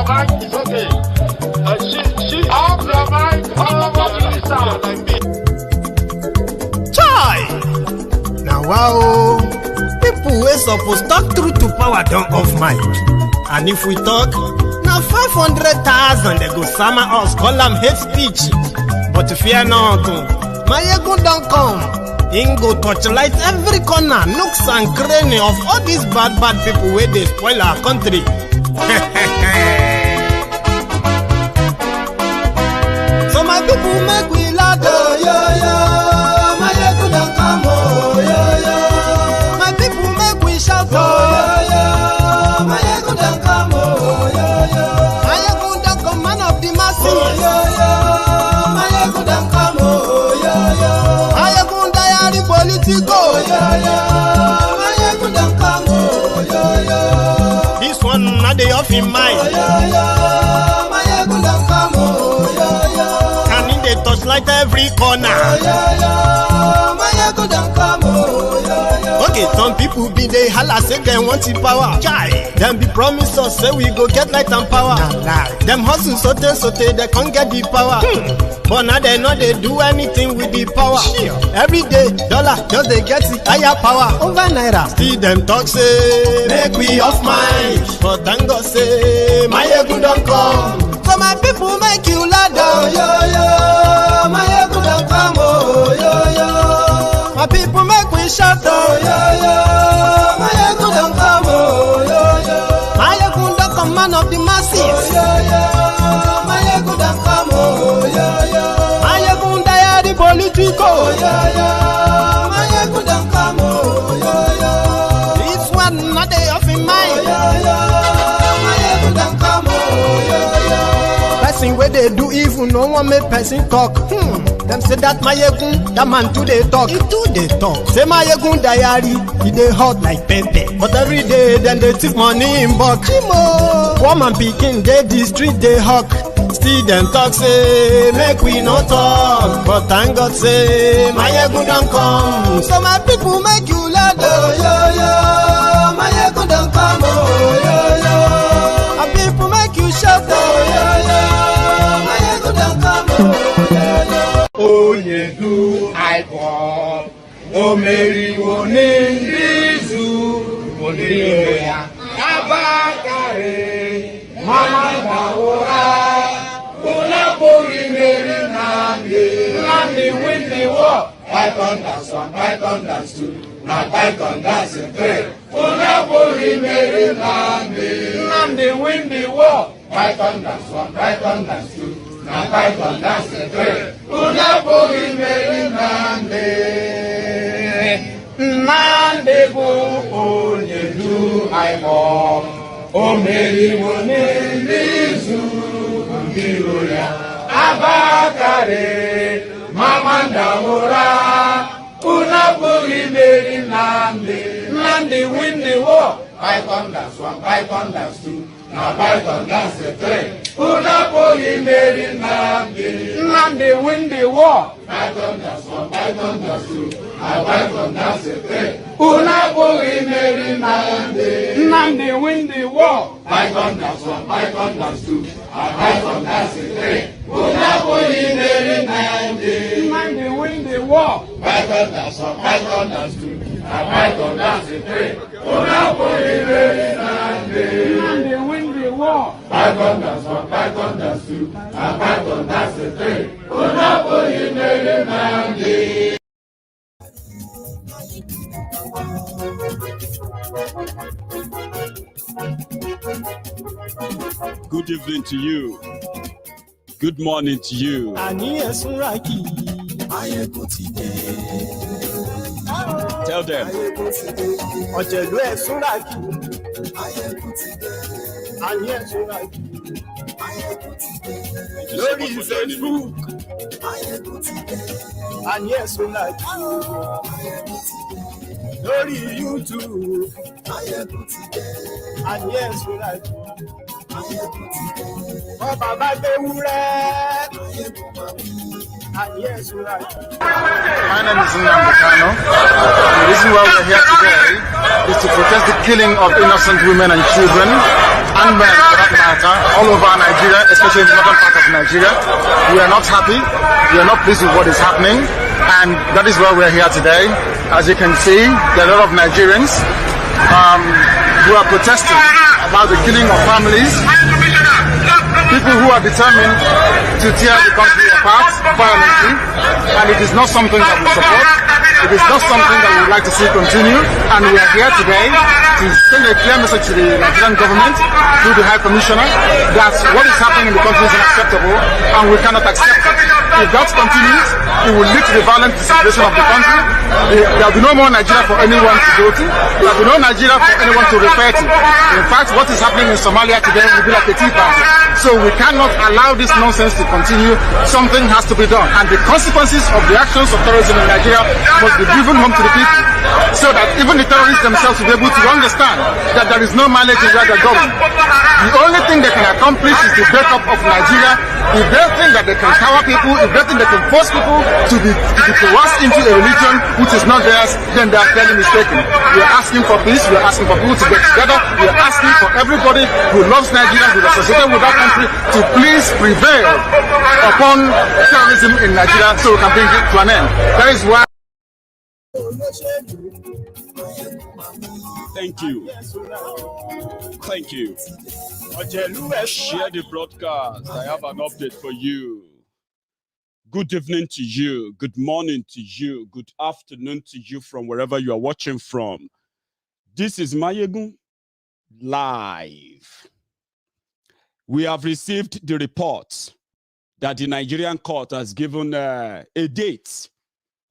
mind is okay. She off your mind. What you sound like me. Chai! Now wow, people wey suppose talk truth to power don't off mic. And if we talk, now 500,000 they go summer us, call them hate speech. But fear not, Maiyegun don't come. Ingo torchlight every corner, nooks and cranny of all these bad people where they spoil our country. So my people make we laugh, oh, yo, yo. Maiyegun don't come, oh, yo, yo. My people make we shout, oh, yo, yo. Maiyegun don't come, oh, yo, yo. Maiyegun don't come, man of the masses, oh, yo, yo. Maiyegun don't come, oh, yo, yo. Maiyegun diary Politico, oh, yo, yo. Maiyegun don't come, oh, yo, yo. This one not the off in mind, oh, yo, yo. Maiyegun don't come, oh, yo, yo. And in the touchlight every corner, oh, yo, yo. Maiyegun don't come, oh, yo, yo. Okay, some people be they holla say they want the power. Chai, them be promise us say we go get light and power. Nah. Them hustle sote they can't get the power. But now they know they do anything with the power. Sure. Every day, dollar just they get the higher power over naira. Still them talk say make we off mind. But thank God say Maiyegun don't come. So my people make you lie down, yo yo. Maiyegun don't come, oh yo yo. My people make we shout, oh yo yo. Maiyegun don't come, oh yo yo. Maiyegun don't come, man of the masses, oh yo yo. Maiyegun don't come, oh yo yo. Maiyegun diary Politico, oh yo yo. Maiyegun don't come, oh yo yo. This one not they off in mind, oh yo yo. Maiyegun don't come, oh yo yo. Person where they do evil, no one make person talk. Them say that Maiyegun, that man too they talk. He too they talk. Say Maiyegun diary, he they hot like pepper. But every day then they take money in bulk. Woman picking, they the street they hawk. Still them talk say make we no talk. But thank God say Maiyegun don't come. So my people make you laugh, oh yo yo. Maiyegun don't come, oh yo yo. My people make you shout, oh yo yo. Maiyegun don't come, oh yo yo. Onyedu IPOB, Omeriwo n'Indizu, Odiya, Abakare, Mama Bawora, Unapori Meri Nnamdi win the war. Python that's one, Python that's two, now Python that's three. Unapori Meri Nnamdi win the war. Python that's one, Python that's two. Now Python that's three. Unapori Meri Nnamdi go Onyedu IPOB, Omeriwo n'Indizu, Odiya, Abakare, Mama Bawora, Unapori Meri Nnamdi win the war. Python that's one, Python that's two. Now Python that's three. Unapori Meri Nnamdi win the war. Python that's one, Python that's two. Now Python that's three. Unapori Meri Nnamdi win the war. Python that's one, Python that's two. Now Python that's three. Unapori Meri Nnamdi win the war. Python that's one, Python that's two. Now Python that's three. Unapori Meri Nnamdi win the war. Python that's one, Python that's two. Now Python that's three. Unapori Meri Nnamdi. Good evening to you. Good morning to you. Tell them. Lórí Facebook, and yes, we like you. Lórí YouTube, and yes, we like you. Oh, Baba Bewure, and yes, we like you. My name is Nnamdi Kanu. The reason why we're here today is to protest the killing of innocent women and children and men for that matter, all over Nigeria, especially in the northern part of Nigeria. We are not happy. We are not pleased with what is happening. And that is why we're here today. As you can see, there are a lot of Nigerians who are protesting about the killing of families. People who are determined to tear the country apart violently, and it is not something that we support. It is not something that we would like to see continue, and we are here today to send a clear message to the Nigerian government through the High Commissioner that what is happening in the country is unacceptable, and we cannot accept it. If that continues, it will lead to the violent disintegration of the country. There will be no more Nigeria for anyone to go to. There will be no Nigeria for anyone to refer to. In fact, what is happening in Somalia today will be like a tea party. So we cannot allow this nonsense to continue. Something has to be done. And the consequences of the actions of terrorism in Nigeria must be driven home to the people, so that even the terrorists themselves will be able to understand that there is no mileage in where they're going. The only thing they can accomplish is the breakup of Nigeria. If they think that they can cower people, if they think they can force people to be coerced into a religion which is not theirs, then they are clearly mistaken. We are asking for peace. We are asking for people to get together. We are asking for everybody who loves Nigeria, who is associated with that country, to please prevail upon terrorism in Nigeria so we can bring it to an end. That is why. Thank you. Thank you. Share the broadcast. I have an update for you. Good evening to you. Good morning to you. Good afternoon to you from wherever you are watching from. This is Maiyegun Live. We have received the report that the Nigerian court has given a date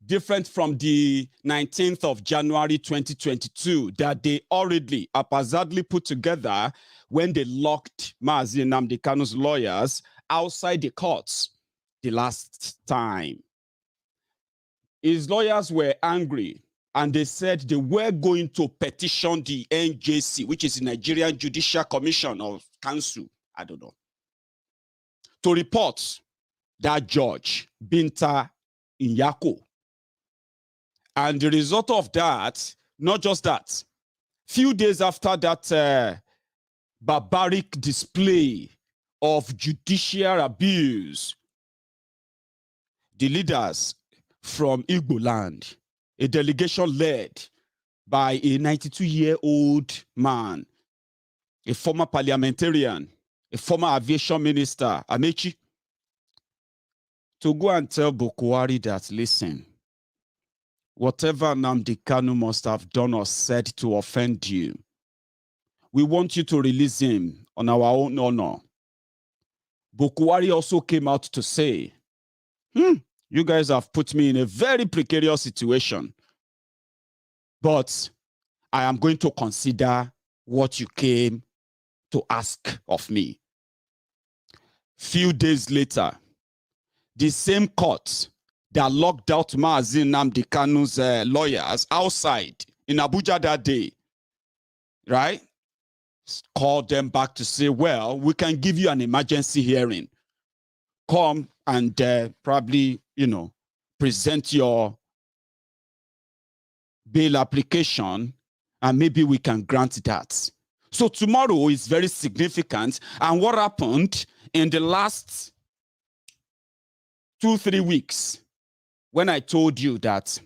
different from the 19th of January 2022 that they hurriedly, haphazardly put together when they locked Mazi Nnamdi Kanu's lawyers outside the courts the last time. His lawyers were angry and they said they were going to petition the NJC, which is the Nigerian Judicial Commission or Council, I don't know, to report that judge, Binta Nyako. And the result of that, not just that, few days after that barbaric display of judicial abuse, the leaders from Igbo land, a delegation led by a 92-year-old man, a former parliamentarian, a former aviation minister, Amechi, to go and tell Bokohari that, listen, whatever Nnamdi Kanu must have done or said to offend you, we want you to release him on our own honor. Bokohari also came out to say, you guys have put me in a very precarious situation, but I am going to consider what you came to ask of me. Few days later, the same court that locked out Mazi Nnamdi Kanu's lawyers outside in Abuja that day, right? Called them back to say, well, we can give you an emergency hearing. Come and probably, present your bail application and maybe we can grant that. So tomorrow is very significant. And what happened in the last 2-3 weeks, when I told you that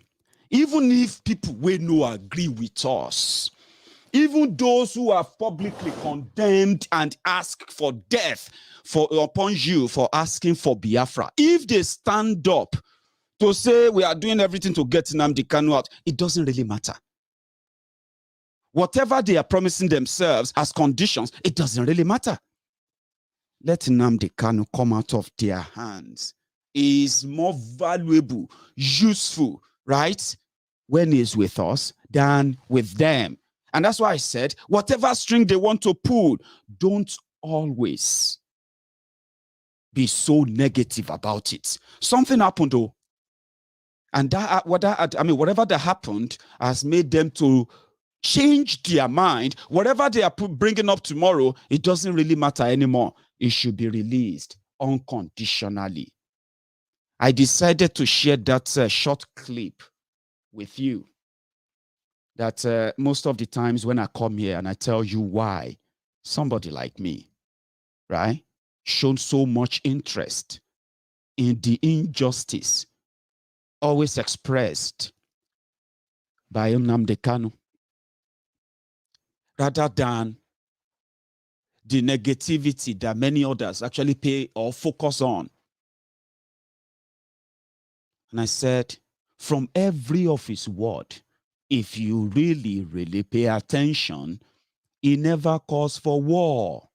even if people will not agree with us, even those who have publicly condemned and asked for death upon you for asking for Biafra, if they stand up to say we are doing everything to get Nnamdi Kanu out, it doesn't really matter. Whatever they are promising themselves as conditions, it doesn't really matter. Let Nnamdi Kanu come out of their hands. Is more valuable, useful, right, when he's with us than with them. And that's why I said, whatever string they want to pull, don't always be so negative about it. Something happened though. And whatever that happened has made them to change their mind. Whatever they are bringing up tomorrow, it doesn't really matter anymore. It should be released unconditionally. I decided to share that short clip with you. That most of the times when I come here and I tell you why somebody like me, right, shown so much interest in the injustice always expressed by Nnamdi Kanu, rather than the negativity that many others actually pay or focus on. And I said, from every of his word, if you really, really pay attention, he never calls for war.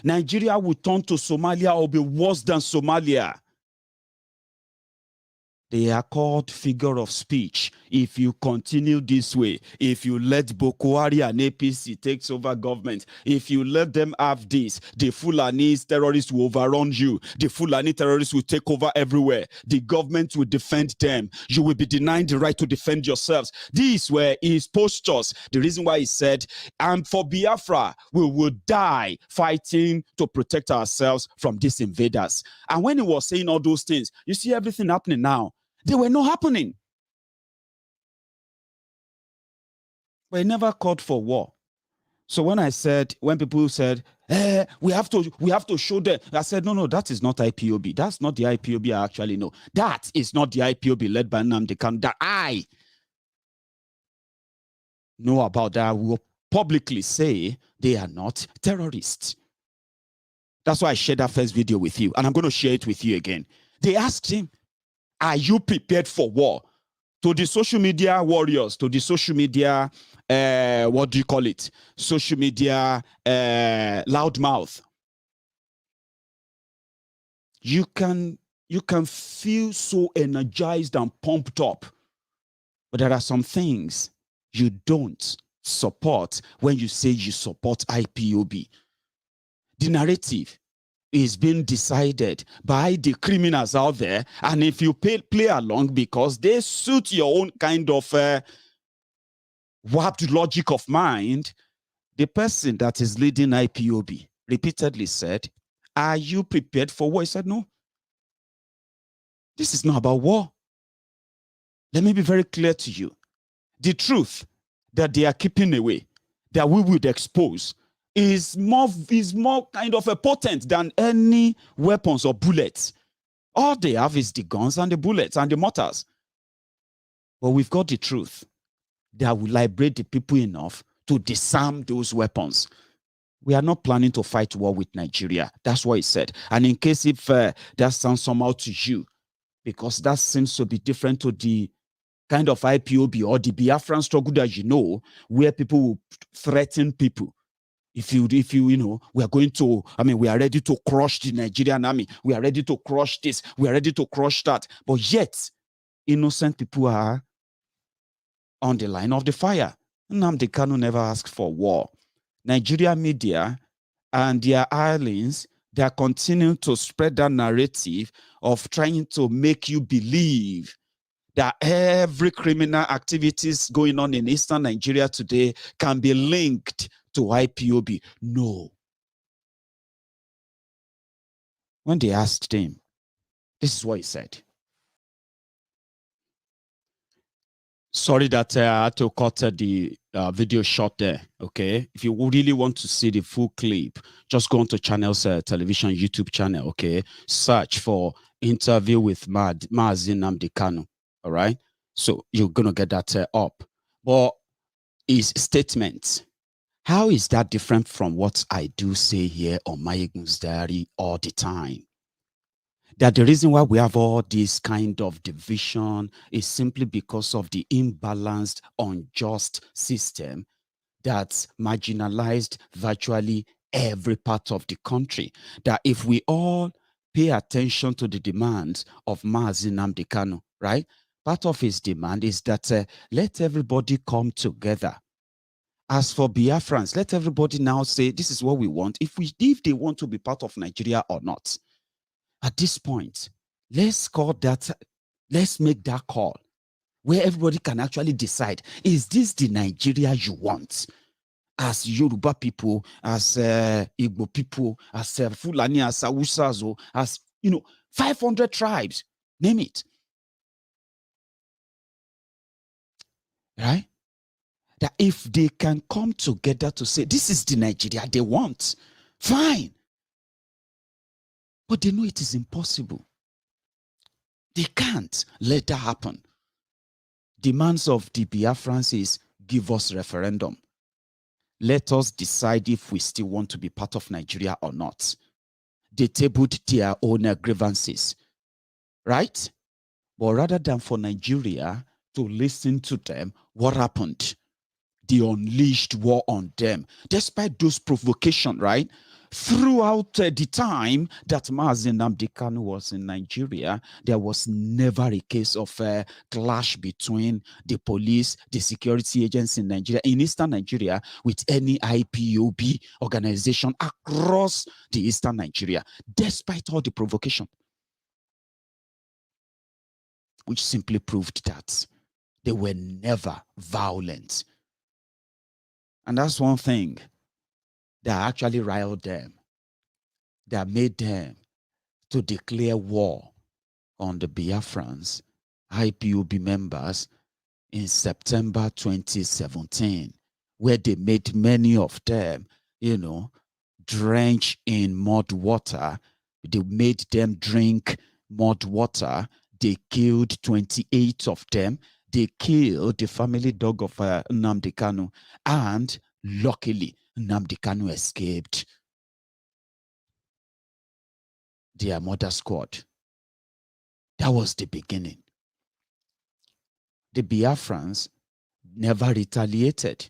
Nigeria will turn to Somalia or be worse than Somalia. They are called figure of speech. If you continue this way, if you let Bokohari and APC take over government, if you let them have this, the Fulani terrorists will overrun you. The Fulani terrorists will take over everywhere. The government will defend them. You will be denied the right to defend yourselves. These were his postures. The reason why he said, and for Biafra, we will die fighting to protect ourselves from these invaders. And when he was saying all those things, you see everything happening now. They were not happening. But he never called for war. So when people said, we have to show them, I said, no, that is not IPOB. That's not the IPOB I actually know. That is not the IPOB led by Nnamdi Kanu that I know about, that I will publicly say they are not terrorists. That's why I shared that first video with you, and I'm going to share it with you again. They asked him, are you prepared for war? To the social media warriors, to the social media, what do you call it? Social media loudmouth. You can feel so energized and pumped up, but there are some things you don't support when you say you support IPOB. The narrative is being decided by the criminals out there, and if you play along because they suit your own kind of warped logic of mind, the person that is leading IPOB repeatedly said, are you prepared for war? He said, no. This is not about war. Let me be very clear to you. The truth that they are keeping away, that we would expose, is more kind of a potent than any weapons or bullets. All they have is the guns and the bullets and the mortars. But we've got the truth that will liberate the people enough to disarm those weapons. We are not planning to fight war with Nigeria. That's what he said. And in case if that sounds somehow to you, because that seems to be different to the kind of IPOB or the Biafran struggle that you know, where people will threaten people. If you we are going to, we are ready to crush the Nigerian army. We are ready to crush this. We are ready to crush that. But yet, innocent people are on the line of the fire. Nnamdi Kanu never asked for war. Nigeria media and their allies, they are continuing to spread that narrative of trying to make you believe that every criminal activities going on in eastern Nigeria today can be linked to IPOB. No. When they asked him, this is what he said. Sorry that I had to cut the video short there, okay? If you really want to see the full clip, just go onto Channel's television YouTube channel, okay? Search for interview with Mazi Nnamdi Kanu, all right? So you're going to get that up. But his statement, how is that different from what I do say here on Maiyegun's Diary all the time? That the reason why we have all this kind of division is simply because of the imbalanced, unjust system that's marginalized virtually every part of the country. That if we all pay attention to the demands of Mazi Nnamdi Kanu, right? Part of his demand is that let everybody come together. As for Biafrans, let everybody now say, this is what we want, if they want to be part of Nigeria or not. At this point, let's make that call where everybody can actually decide, is this the Nigeria you want? As Yoruba people, as Igbo people, as Fulani, as Hausa, as 500 tribes, name it. Right? that if they can come together to say, this is the Nigeria they want, fine. But they know it is impossible. They can't let that happen. Demands of the Biafrans is, give us referendum. Let us decide if we still want to be part of Nigeria or not. They tabled their own grievances, right? But rather than for Nigeria to listen to them, what happened? They unleashed war on them, despite those provocations, right? Throughout the time that Mazi Nnamdi Kanu was in Nigeria, there was never a case of a clash between the police, the security agents in Nigeria, in Eastern Nigeria, with any IPOB organization across the Eastern Nigeria, despite all the provocation, which simply proved that they were never violent. And that's one thing that actually riled them, that made them to declare war on the Biafrans, IPOB members, in September 2017, where they made many of them, drench in mud water. They made them drink mud water. They killed 28 of them. They killed the family dog of Nnamdi Kanu, and luckily, Nnamdi Kanu escaped their murder squad. That was the beginning. The Biafrans never retaliated.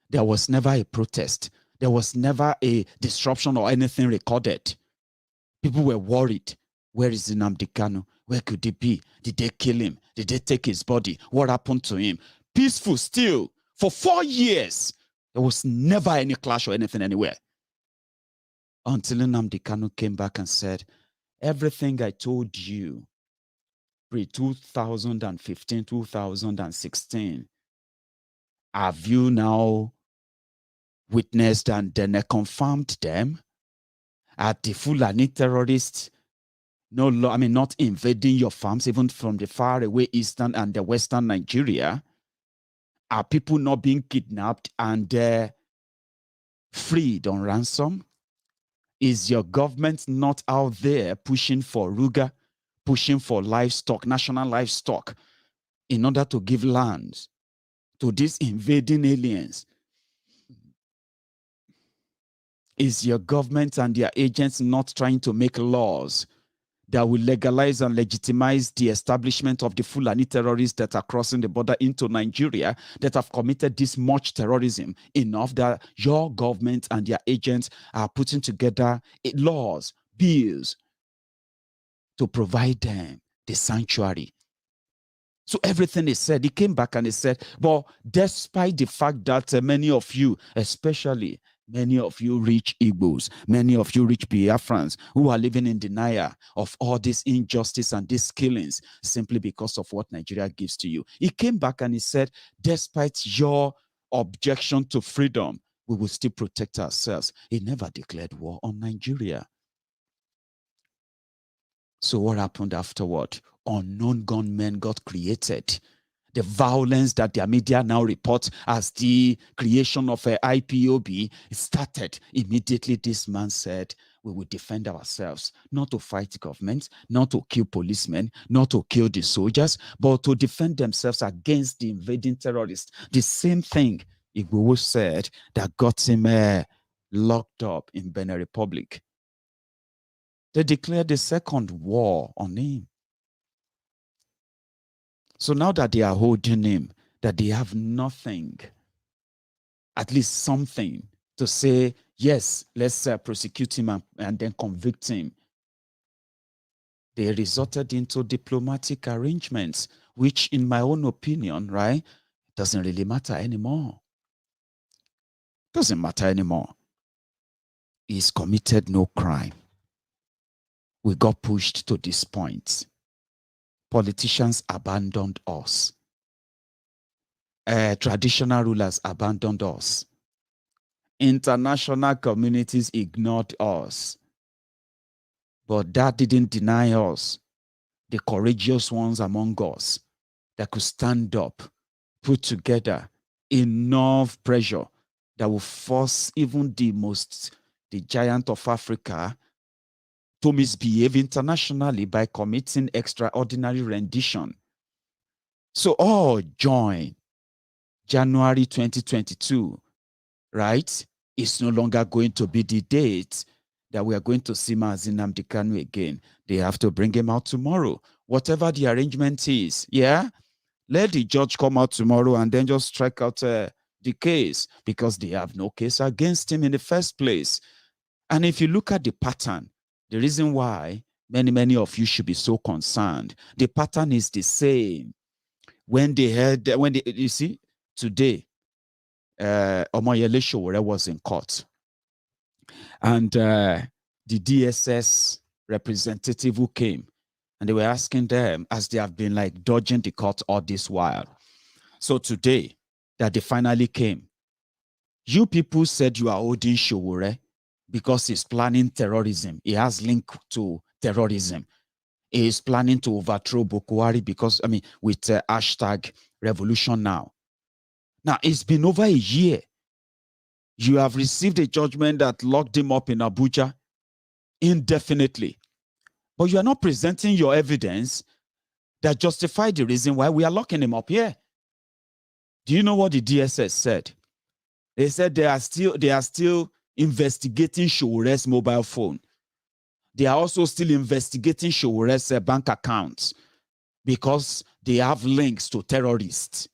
There was never a protest. There was never a disruption or anything recorded. People were worried. Where is Nnamdi Kanu? Where could he be? Did they kill him? Did they take his body? What happened to him? Peaceful still. For 4 years, there was never any clash or anything anywhere. Until Nnamdi Kanu came back and said, everything I told you pre-2015, 2016, have you now witnessed and then confirmed them? Are the Fulani terrorists not invading your farms, even from the far away eastern and the western Nigeria? Are people not being kidnapped and freed on ransom? Is your government not out there pushing for Ruga, pushing for livestock, national livestock, in order to give lands to these invading aliens? Is your government and their agents not trying to make laws that will legalize and legitimize the establishment of the Fulani terrorists that are crossing the border into Nigeria, that have committed this much terrorism, enough that your government and their agents are putting together laws, bills, to provide them the sanctuary? So everything is said. He came back and he said, but despite the fact that many of you, especially many of you rich Igbos, many of you rich Biafrans who are living in denial of all this injustice and these killings simply because of what Nigeria gives to you. He came back and he said, despite your objection to freedom, we will still protect ourselves. He never declared war on Nigeria. So what happened afterward? Unknown gunmen got created. The violence that the media now report as the creation of a IPOB started immediately. This man said, we will defend ourselves, not to fight governments, not to kill policemen, not to kill the soldiers, but to defend themselves against the invading terrorists. The same thing Igboho said that got him locked up in Benin Republic. They declared the second war on him. So now that they are holding him, that they have nothing, at least something to say, yes, let's prosecute him and then convict him. They resorted into diplomatic arrangements, which in my own opinion, right, doesn't really matter anymore. Doesn't matter anymore. He's committed no crime. We got pushed to this point. Politicians abandoned us. Traditional rulers abandoned us. International communities ignored us. But that didn't deny us the courageous ones among us that could stand up, put together enough pressure that will force even the giant of Africa to misbehave internationally by committing extraordinary rendition. So all join January 2022, right? It's no longer going to be the date that we are going to see Mazi Nnamdi Kanu again. They have to bring him out tomorrow. Whatever the arrangement is, yeah? Let the judge come out tomorrow and then just strike out the case, because they have no case against him in the first place. And if you look at the pattern, the reason why many of you should be so concerned, the pattern is the same. When you see, today, Omoyele Sowore was in court, and the DSS representative who came, and they were asking them, as they have been like dodging the court all this while. So today, that they finally came, you people said you are holding Sowore because he's planning terrorism. He has link to terrorism. He is planning to overthrow Bokohari because, with hashtag revolution now. Now, it's been over a year. You have received a judgment that locked him up in Abuja indefinitely. But you are not presenting your evidence that justify the reason why we are locking him up here. Do you know what the DSS said? They said they are still investigating Sowore's mobile phone. They are also still investigating Sowore's bank accounts because they have links to terrorists,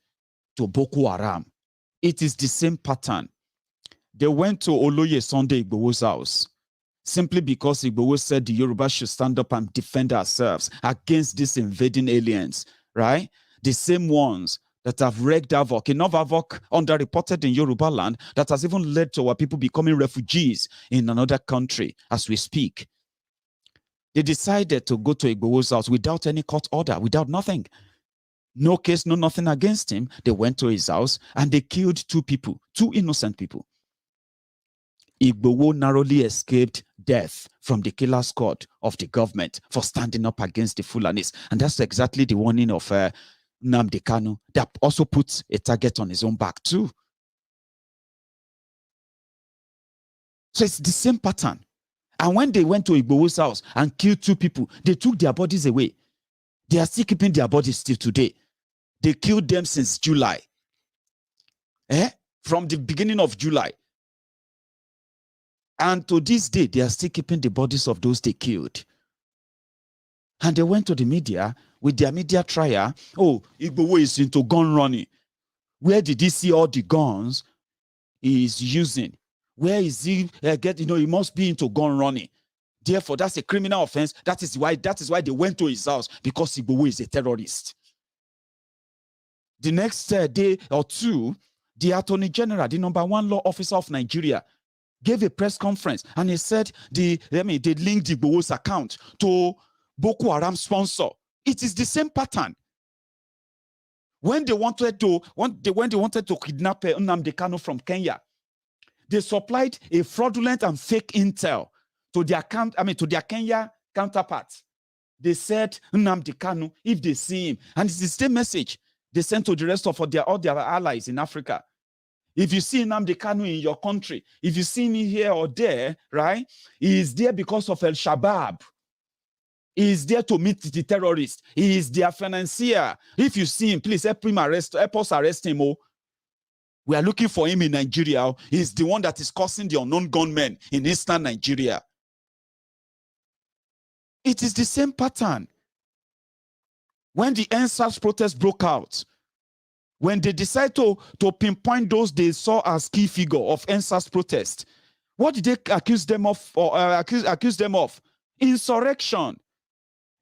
to Boko Haram. It is the same pattern. They went to Oloye Sunday Igboho's house simply because Igboho said the Yoruba should stand up and defend ourselves against these invading aliens, right? The same ones that have wreaked havoc, enough havoc underreported in Yoruba land, that has even led to our people becoming refugees in another country as we speak. They decided to go to Igboho's house without any court order, without nothing. No case, no nothing against him. They went to his house and they killed two people, two innocent people. Igboho narrowly escaped death from the killer squad of the government for standing up against the Fulanis. And that's exactly the warning of Nnamdi Kanu that also puts a target on his own back too. So it's the same pattern. And when they went to Igboho's house and killed two people, they took their bodies away. They are still keeping their bodies still today. They killed them since July. From the beginning of July. And to this day, they are still keeping the bodies of those they killed. And they went to the media with their media trial. Oh, Igboho is into gun running. Where did he see all the guns he is using? Where is he he must be into gun running. Therefore, that's a criminal offense. That is why they went to his house, because Igboho is a terrorist. The next day or two, the Attorney General, the #1 law officer of Nigeria, gave a press conference, and he said they linked Igboho's account to Boko Haram sponsor. It is the same pattern. When they wanted to kidnap Nnamdi Kanu from Kenya, they supplied a fraudulent and fake intel to their Kenya counterparts. They said Nnamdi Kanu, if they see him, and it's the same message they sent to the rest of all their allies in Africa. If you see Nnamdi Kanu in your country, if you see me here or there, right, he is there because of El Shabaab. He is there to meet the terrorists. He is their financier. If you see him, please help us arrest him. Oh. We are looking for him in Nigeria. He's the one that is causing the unknown gunmen in eastern Nigeria. It is the same pattern. When the NSAS protest broke out, when they decide to pinpoint those they saw as key figure of NSAS protest, what did they accuse them of? Accuse them of? Insurrection.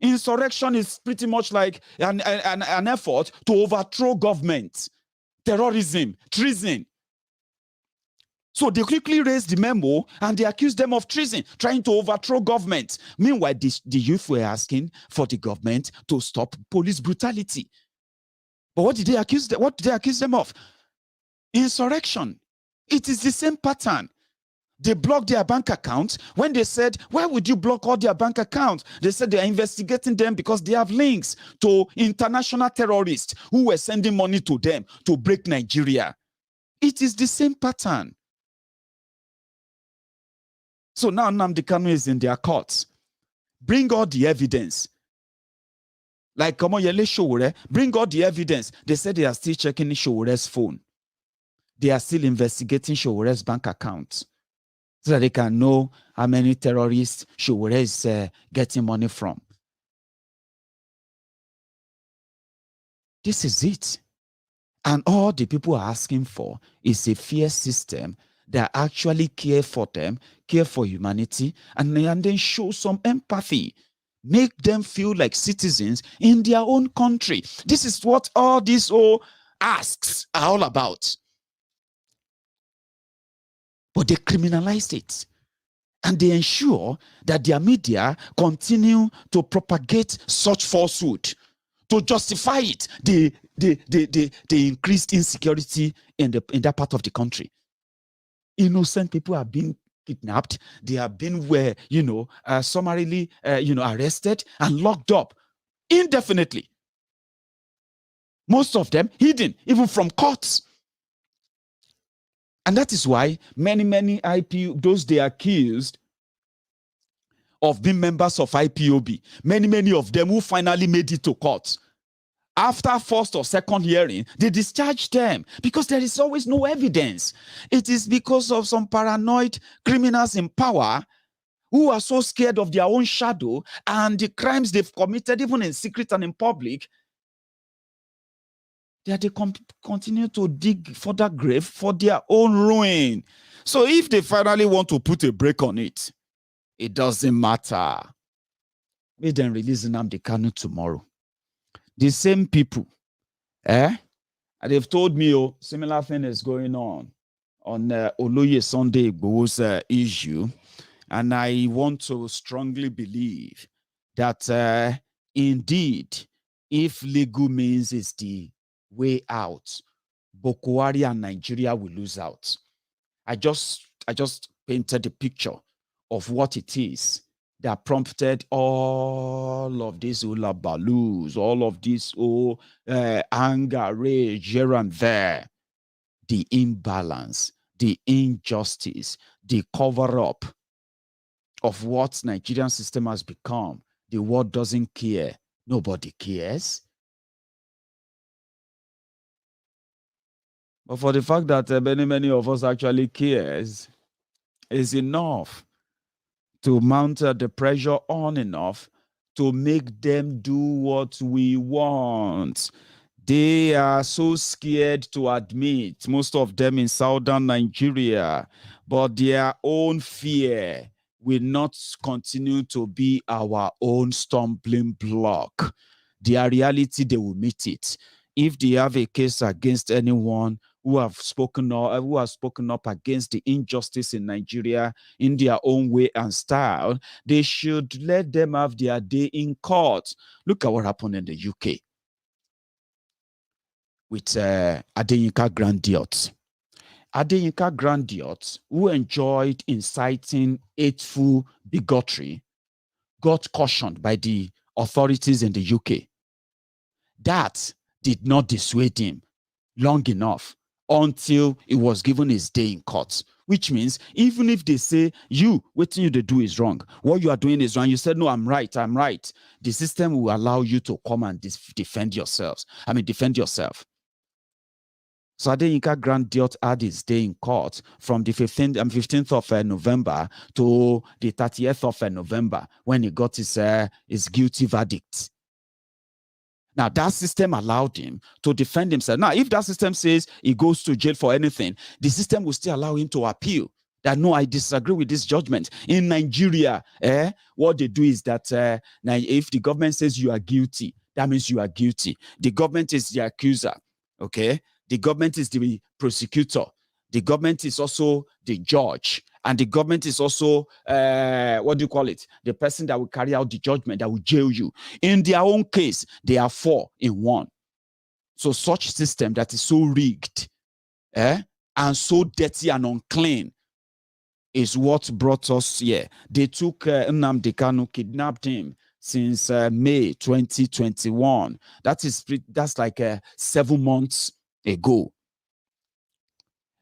Insurrection is pretty much like an effort to overthrow government, terrorism, treason. So they quickly raised the memo and they accused them of treason, trying to overthrow government. Meanwhile, the youth were asking for the government to stop police brutality. But what did they accuse them? What did they accuse them of? Insurrection. It is the same pattern. They blocked their bank accounts. When they said, why would you block all their bank accounts? They said they are investigating them because they have links to international terrorists who were sending money to them to break Nigeria. It is the same pattern. So now Nnamdi Kanu is in their courts. Bring all the evidence. Like Omoyele Sowore, bring all the evidence. They said they are still checking Sowore's phone. They are still investigating Sowore's bank account so that they can know how many terrorists Sowore is getting money from. This is it. And all the people are asking for is a fair system that actually care for them, care for humanity, and then show some empathy. Make them feel like citizens in their own country. This is what all these asks are all about. But they criminalize it. And they ensure that their media continue to propagate such falsehood. To justify it, the increased insecurity in that part of the country. Innocent people are being kidnapped. They have been summarily arrested and locked up indefinitely. Most of them hidden, even from courts. And that is why many IPOB, those they accused of being members of IPOB, many of them who finally made it to court, after first or second hearing, they discharged them because there is always no evidence. It is because of some paranoid criminals in power who are so scared of their own shadow and the crimes they've committed, even in secret and in public, that they continue to dig further grave for their own ruin. So if they finally want to put a break on it, it doesn't matter. May them release Nnamdi Kanu tomorrow. The same people, and they've told me similar thing is going on Oloye Sunday Igboho's issue, and I want to strongly believe that indeed, if legal means is the way out, Bokohari and Nigeria will lose out. I just painted the picture of what it is that prompted all of these ulabalus, all of this anger, rage here and there, the imbalance, the injustice, the cover-up of what Nigerian system has become. The world doesn't care. Nobody cares. But for the fact that many of us actually cares is enough to mount the pressure on enough to make them do what we want. They are so scared to admit, most of them in southern Nigeria, but their own fear will not continue to be our own stumbling block. Their reality, they will meet it. If they have a case against anyone who have spoken up against the injustice in Nigeria in their own way and style, they should let them have their day in court. Look at what happened in the UK with Adeyinka Grandiot. Adeyinka Grandiot, who enjoyed inciting hateful bigotry, got cautioned by the authorities in the UK. That did not dissuade him long enough until he was given his day in court, which means even if they say what you do is wrong, what you are doing is wrong, you said, no, I'm right, the system will allow you to come and defend yourself. So Adeyinka Grandiot had his day in court from the 15th of November to the 30th of November when he got his guilty verdict. Now, that system allowed him to defend himself. Now, if that system says he goes to jail for anything, the system will still allow him to appeal. That, no, I disagree with this judgment. In Nigeria, what they do is that if the government says you are guilty, that means you are guilty. The government is the accuser, okay? The government is the prosecutor. The government is also the judge. And the government is also, the person that will carry out the judgment, that will jail you. In their own case, they are 4 in 1. So such system that is so rigged and so dirty and unclean is what brought us here. They took Nnamdi Kanu, kidnapped him since May 2021. That's like 7 months ago.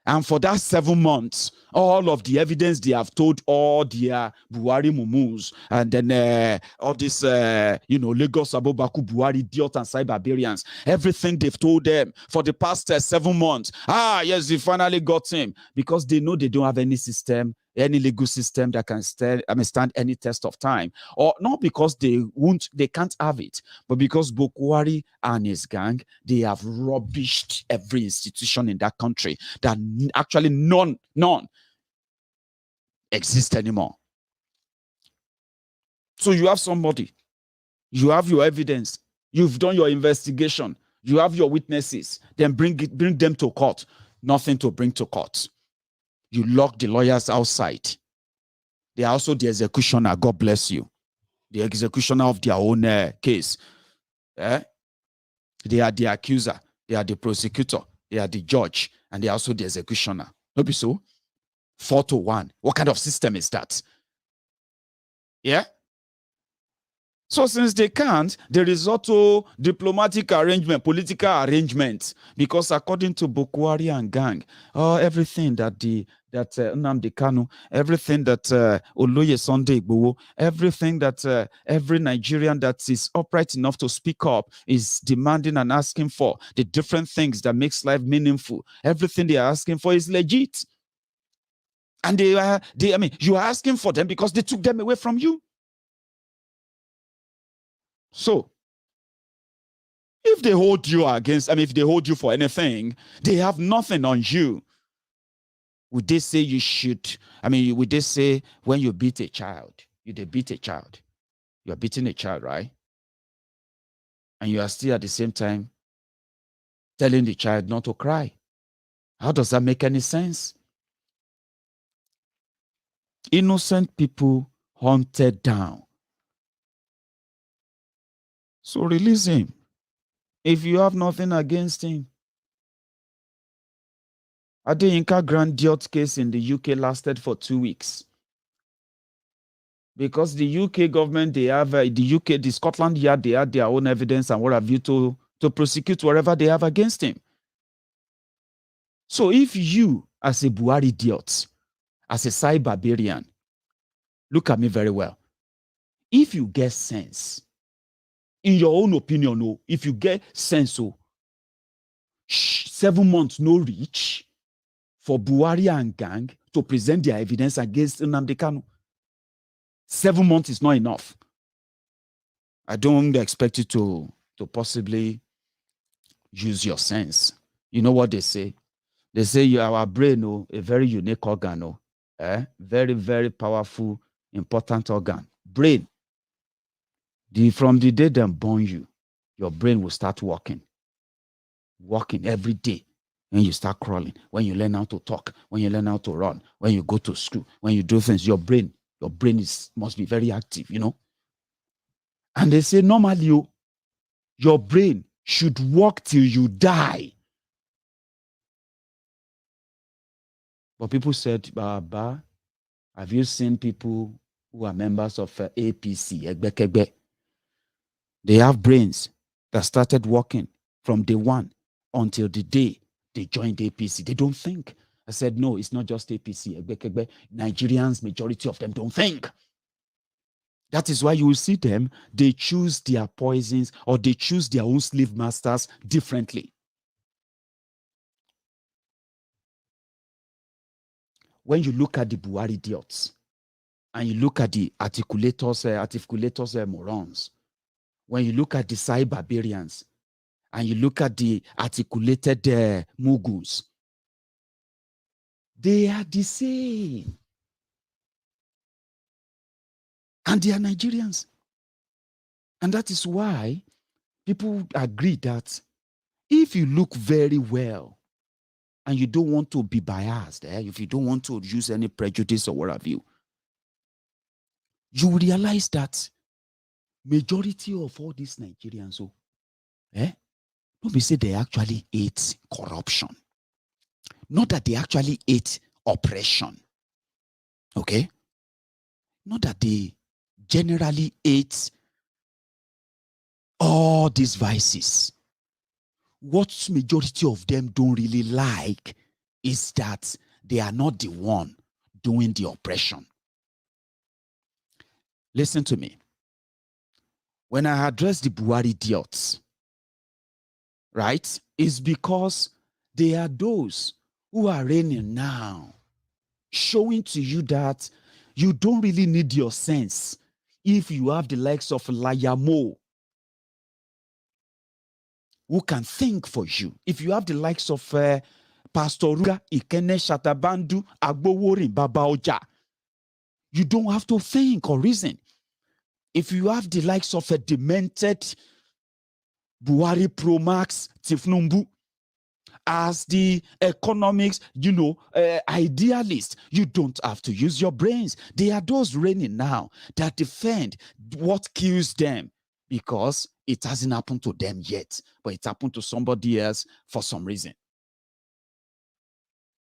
And for that 7 months, all of the evidence they have told all their Buhari mumus, and then all this, Lagos Abobaku Buhari idiot and cyberbarians, everything they've told them for the past 7 months. Yes, they finally got him, because they know they don't have any system, any legal system that can stand any test of time, or not because they can't have it, but because Bokohari and his gang, they have rubbished every institution in that country that actually none exist anymore. So you have somebody, you have your evidence, you've done your investigation, you have your witnesses, then bring them to court. Nothing to bring to court. You lock the lawyers outside. They are also the executioner. God bless you. The executioner of their own case. They are the accuser. They are the prosecutor. They are the judge. And they are also the executioner. Not be so? 4-1. What kind of system is that? Yeah? So since they can't, there is also diplomatic arrangement, political arrangement, because according to Bokohari and gang, everything that Nnamdi Kanu, everything that Oloye Sunday Igboho, everything that every Nigerian that is upright enough to speak up is demanding and asking for, the different things that makes life meaningful, everything they are asking for is legit. And you are asking for them because they took them away from you. So, if they hold you if they hold you for anything, they have nothing on you. Would they say you should, would they say when you beat a child, you beat a child, you're beating a child, right? And you are still at the same time telling the child not to cry. How does that make any sense? Innocent people hunted down. So release him. If you have nothing against him. Adeyinka Grandiot case in the UK lasted for 2 weeks. Because the UK government, they have, the Scotland Yard, they had their own evidence and what have you to prosecute whatever they have against him. So if you, as a Buhari idiot, as a cyberbarian, look at me very well. If you get sense, in your own opinion, if you get sense, 7 months no reach for Buhari and gang to present their evidence against Nnamdi Kanu. 7 months is not enough. I don't expect you to possibly use your sense. You know what they say? They say our brain, a very unique organ, very, very powerful, important organ. Brain. From the day they born you, your brain will start working every day. When you start crawling, when you learn how to talk, when you learn how to run, when you go to school, when you do things, your brain must be very active, And they say normally, your brain should work till you die. But people said, Baba, have you seen people who are members of APC? They have brains that started working from day one until the day they joined APC. They don't think. I said, no, it's not just APC. Nigerians, majority of them don't think. That is why you will see them, they choose their poisons or they choose their own slave masters differently. When you look at the Buhari idiots and you look at the articulators morons, when you look at the cyberbarians and you look at the articulated mugus, they are the same. And they are Nigerians. And that is why people agree that if you look very well and you don't want to be biased, if you don't want to use any prejudice or what have you, you will realize that majority of all these Nigerians, don't be say they actually hate corruption. Not that they actually hate oppression. Okay? Not that they generally hate all these vices. What majority of them don't really like is that they are not the one doing the oppression. Listen to me. When I address the Buhari idiots, right, it's because they are those who are reigning now, showing to you that you don't really need your sense if you have the likes of Layamo, who can think for you. If you have the likes of Pastor Ruga, Ikene Shatabandu, Agbowori, Baba Oja, you don't have to think or reason. If you have the likes of a demented Buhari Pro Max Tifnumbu as the economics, idealist, you don't have to use your brains. They are those reigning now that defend what kills them because it hasn't happened to them yet, but it happened to somebody else for some reason.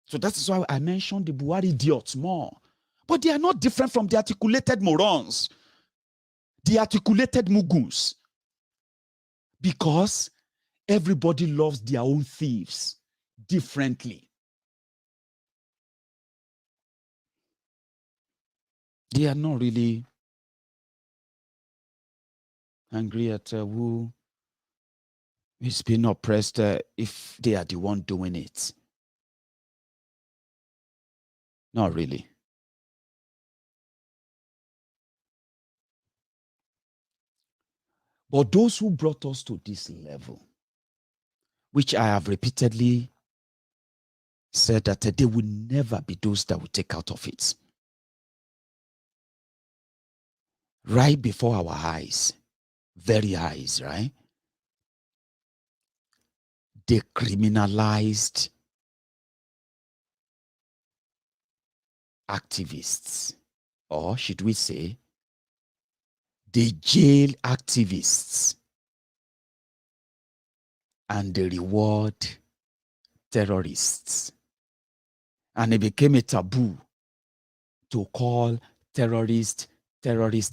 So that is why I mentioned the Buhari idiots more. But they are not different from the articulated morons, the articulated mugus, because everybody loves their own thieves differently. They are not really angry at who is being oppressed if they are the one doing it. Not really. But those who brought us to this level, which I have repeatedly said that they will never be those that will take out of it. Right before our eyes, very eyes, right? They criminalized activists, or should we say, they jail activists and they reward terrorists. And it became a taboo to call terrorists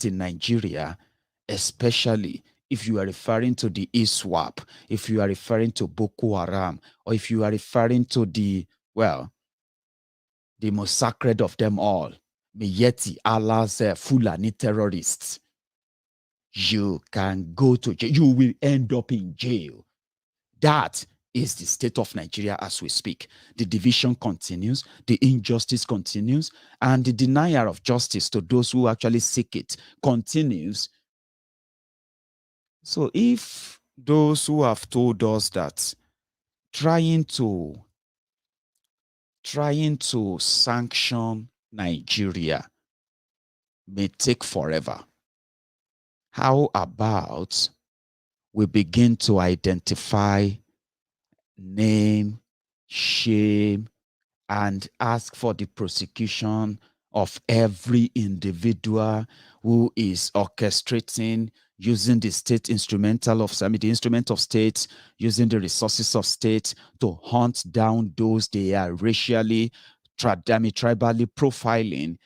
in Nigeria, especially if you are referring to the ISWAP, if you are referring to Boko Haram, or if you are referring to the most sacred of them all, Miyetti Allah's Fulani terrorists. You can go to jail. You will end up in jail. That is the state of Nigeria as we speak. The division continues, the injustice continues, and the denial of justice to those who actually seek it continues. So if those who have told us that trying to sanction Nigeria may take forever, how about we begin to identify, name, shame, and ask for the prosecution of every individual who is orchestrating, using the state instrumental of the instrument of state, using the resources of state to hunt down those they are racially, tribally profiling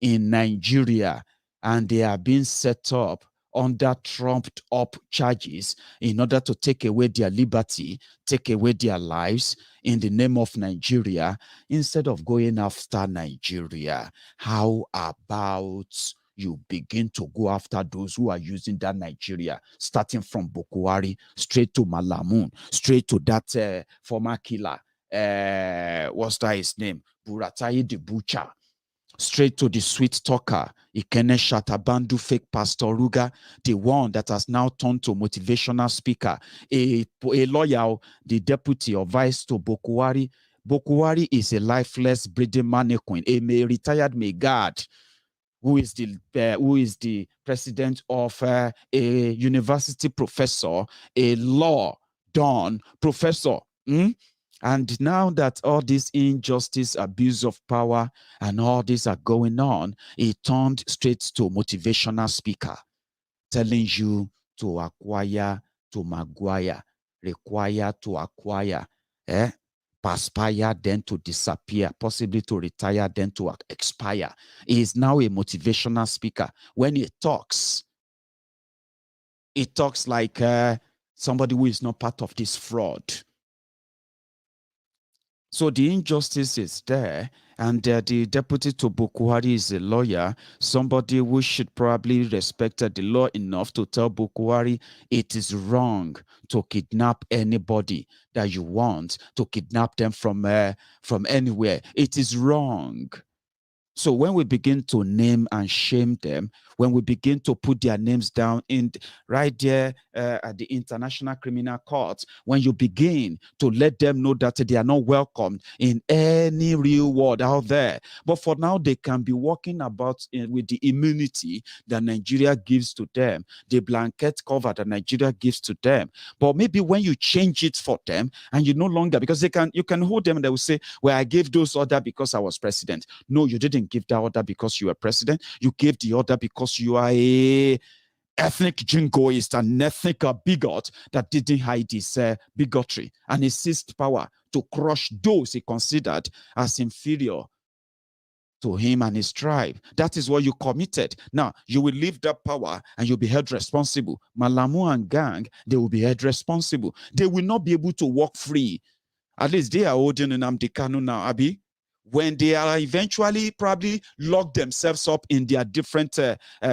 in Nigeria, and they are being set up under trumped up charges in order to take away their liberty, take away their lives in the name of Nigeria, instead of going after Nigeria. How about you begin to go after those who are using that Nigeria, starting from Bokohari, straight to Malamun, straight to that former killer, what's that his name? Buratai the Butcher, straight to the sweet talker, Ikene Shatabandu fake Pastor Ruga, the one that has now turned to motivational speaker, a lawyer, the deputy or vice to Bokohari. Bokohari is a lifeless breeding mannequin, a retired Megad, who is the president of a university professor, a law done professor. And now that all this injustice, abuse of power, and all this are going on, he turned straight to motivational speaker, telling you to acquire, to maguire, require to acquire, perspire, then to disappear, possibly to retire, then to expire. He is now a motivational speaker. When he talks like somebody who is not part of this fraud. So the injustice is there, and the deputy to Bokohari is a lawyer, somebody who should probably respect the law enough to tell Bokohari it is wrong to kidnap anybody that you want, to kidnap them from anywhere. It is wrong. So when we begin to name and shame them, when we begin to put their names down in right there at the International Criminal Court, when you begin to let them know that they are not welcome in any real world out there, but for now they can be walking about with the immunity that Nigeria gives to them, the blanket cover that Nigeria gives to them. But maybe when you change it for them, and you no longer, because you can hold them and they will say, well, I gave those order because I was president. No, you didn't give that order because you were president. You gave the order because you are a ethnic jingoist and ethnic bigot that didn't hide his bigotry, and he seized power to crush those he considered as inferior to him and his tribe. That is what you committed. Now, you will leave that power and you'll be held responsible. Malamu and gang, they will be held responsible. They will not be able to walk free. At least they are holding Nnamdi Kanu now, Abi. When they are eventually probably lock themselves up in their different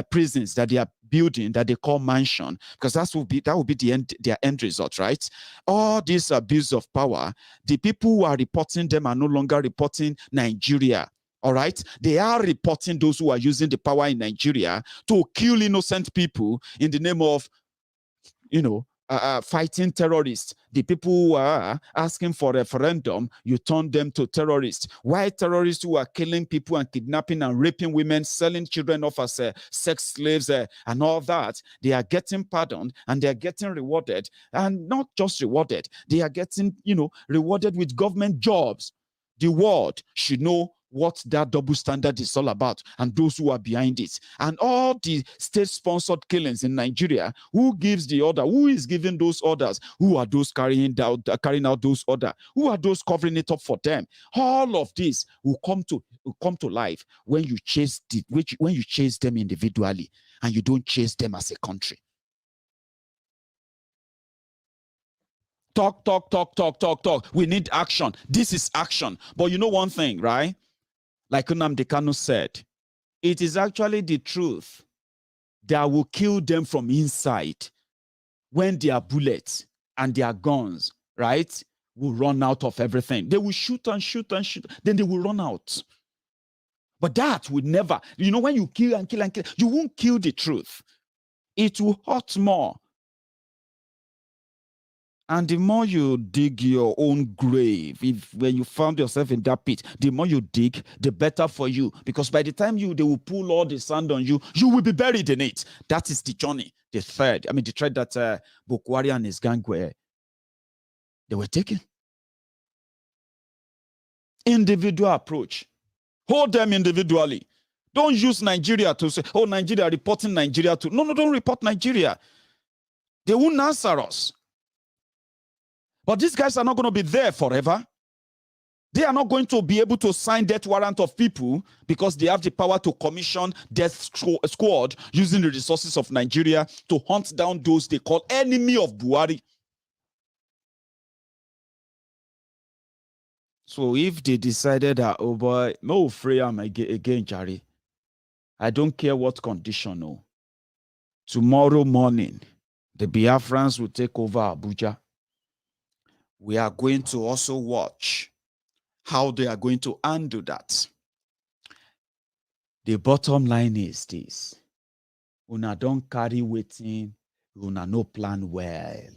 prisons that they are building, that they call mansion, because that will be their end result, right? All this abuse of power, the people who are reporting them are no longer reporting Nigeria. All right, they are reporting those who are using the power in Nigeria to kill innocent people in the name of, fighting terrorists. The people who are asking for a referendum, you turn them to terrorists. Why terrorists who are killing people and kidnapping and raping women, selling children off as sex slaves and all that, they are getting pardoned and they are getting rewarded. And not just rewarded, they are getting, rewarded with government jobs. The world should know what that double standard is all about and those who are behind it. And all the state-sponsored killings in Nigeria, who gives the order? Who is giving those orders? Who are those carrying out those orders? Who are those covering it up for them? All of this will come to life when you chase them individually and you don't chase them as a country. Talk. We need action. This is action. But you know one thing, right? Like Nnamdi Kanu said, it is actually the truth that will kill them from inside when their bullets and their guns, right, will run out of everything. They will shoot and shoot and shoot, then they will run out. But that would never, when you kill and kill and kill, you won't kill the truth. It will hurt more. And the more you dig your own grave, when you found yourself in that pit, the more you dig, the better for you. Because by the time they will pull all the sand on you, you will be buried in it. That is the journey. The thread that Bokohari and his gang they were taking. Individual approach. Hold them individually. Don't use Nigeria to say, oh, Nigeria, reporting Nigeria to. No, don't report Nigeria. They won't answer us. But these guys are not going to be there forever. They are not going to be able to sign death warrant of people because they have the power to commission death squad using the resources of Nigeria to hunt down those they call enemy of Buhari. So if they decided that, oh boy, no free am again, Jari, I don't care what condition, no. Tomorrow morning, the Biafrans will take over Abuja. We are going to also watch how they are going to undo that. The bottom line is this. Una don't carry waiting, una no plan well.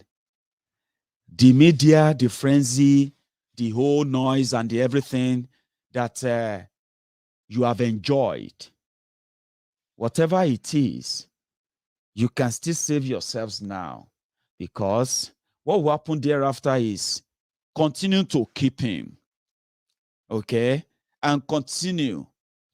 The media, the frenzy, the whole noise and the everything that you have enjoyed, whatever it is, you can still save yourselves now, because what will happen thereafter is continue to keep him, okay? And continue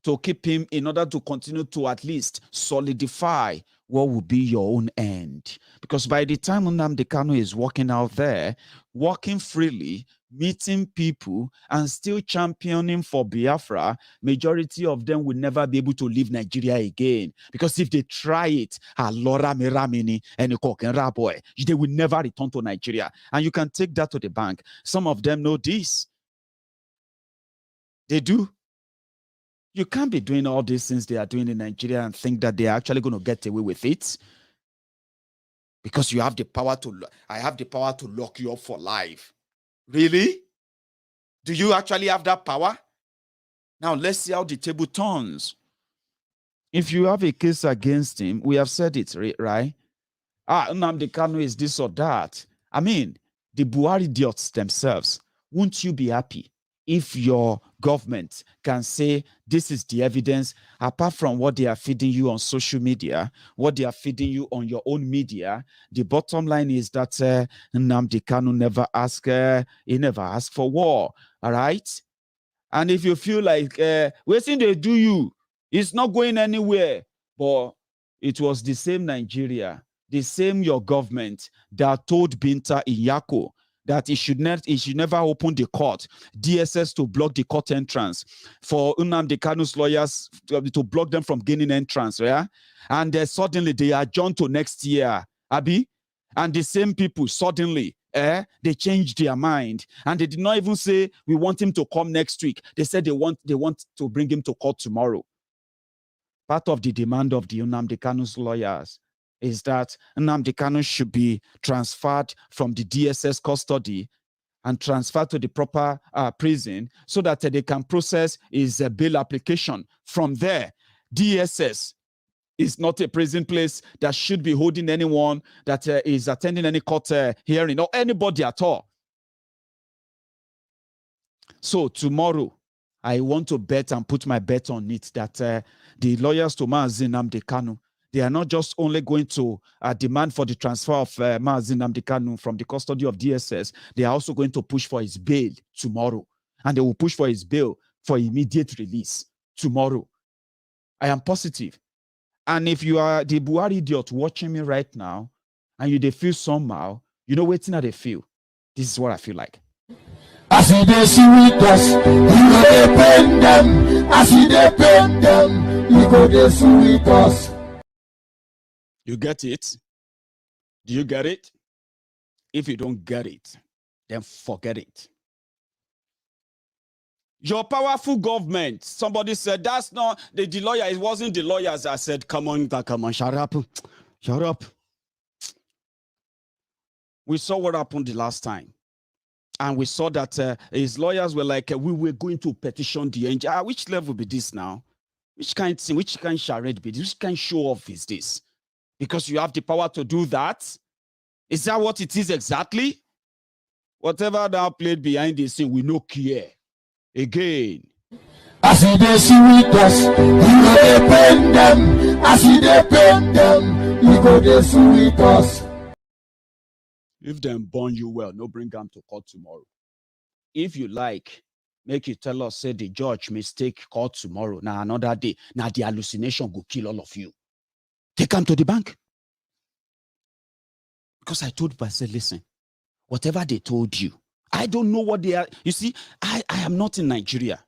to keep him in order to continue to at least solidify what will be your own end. Because by the time Nnamdi Kanu is walking out there, walking freely, meeting people, and still championing for Biafra, majority of them will never be able to leave Nigeria again. Because if they try it, they will never return to Nigeria. And you can take that to the bank. Some of them know this. They do. You can't be doing all these things they are doing in Nigeria and think that they are actually going to get away with it. Because you have the power to, I have the power to lock you up for life. Really? Do you actually have that power? Now, let's see how the table turns. If you have a case against him, we have said it, right? Nnamdi Kanu is this or that. I mean, the Buhari idiots themselves, won't you be happy if your government can say this is the evidence, apart from what they are feeding you on social media, what they are feeding you on your own media? The bottom line is that Nnamdi Kanu never asked for war, all right? And if you feel like we're saying they do you, it's not going anywhere. But it was the same Nigeria, the same your government that told Binta Nyako that it should never open the court, DSS to block the court entrance, for Nnamdi Kanu's lawyers to block them from gaining entrance, yeah? And suddenly they adjourned to next year, Abi? And the same people suddenly, they changed their mind. And they did not even say, we want him to come next week. They said they want to bring him to court tomorrow. Part of the demand of the Nnamdi Kanu's lawyers is that Nnamdi Kanu should be transferred from the DSS custody and transferred to the proper prison so that they can process his bail application. From there, DSS is not a prison place that should be holding anyone that is attending any court hearing or anybody at all. So tomorrow, I want to bet and put my bet on it that the lawyers to Mazi Nnamdi Kanu, they are not just only going to demand for the transfer of Mazi Nnamdi Kanu from the custody of DSS, they are also going to push for his bail tomorrow. And they will push for his bail for immediate release tomorrow. I am positive. And if you are the Buhari idiot watching me right now, and you they feel somehow, you know waiting how they feel. This is what I feel like. As they see with us, you go they pain them. As they pain them, you go they see with us. You get it? Do you get it? If you don't get it, then forget it. Your powerful government, somebody said, that's not the lawyer, it wasn't the lawyers that said, come on, shut up. Shut up. We saw what happened the last time. And we saw that his lawyers were like, we were going to petition the NG. Which level be this now? Which kind charade be this? Which kind show off is this? Because you have the power to do that? Is that what it is exactly? Whatever now played behind the scene, we no care. Again. As they see with us, you go they pain them. As they pain them, you go they see with us. If them burn you well, no bring them to court tomorrow. If you like, make you tell us, say the judge mistake court tomorrow. Now another day. Now the hallucination go kill all of you. Take them to the bank. Because I told you, I said, listen, whatever they told you, I don't know what they are. You see, I am not in Nigeria.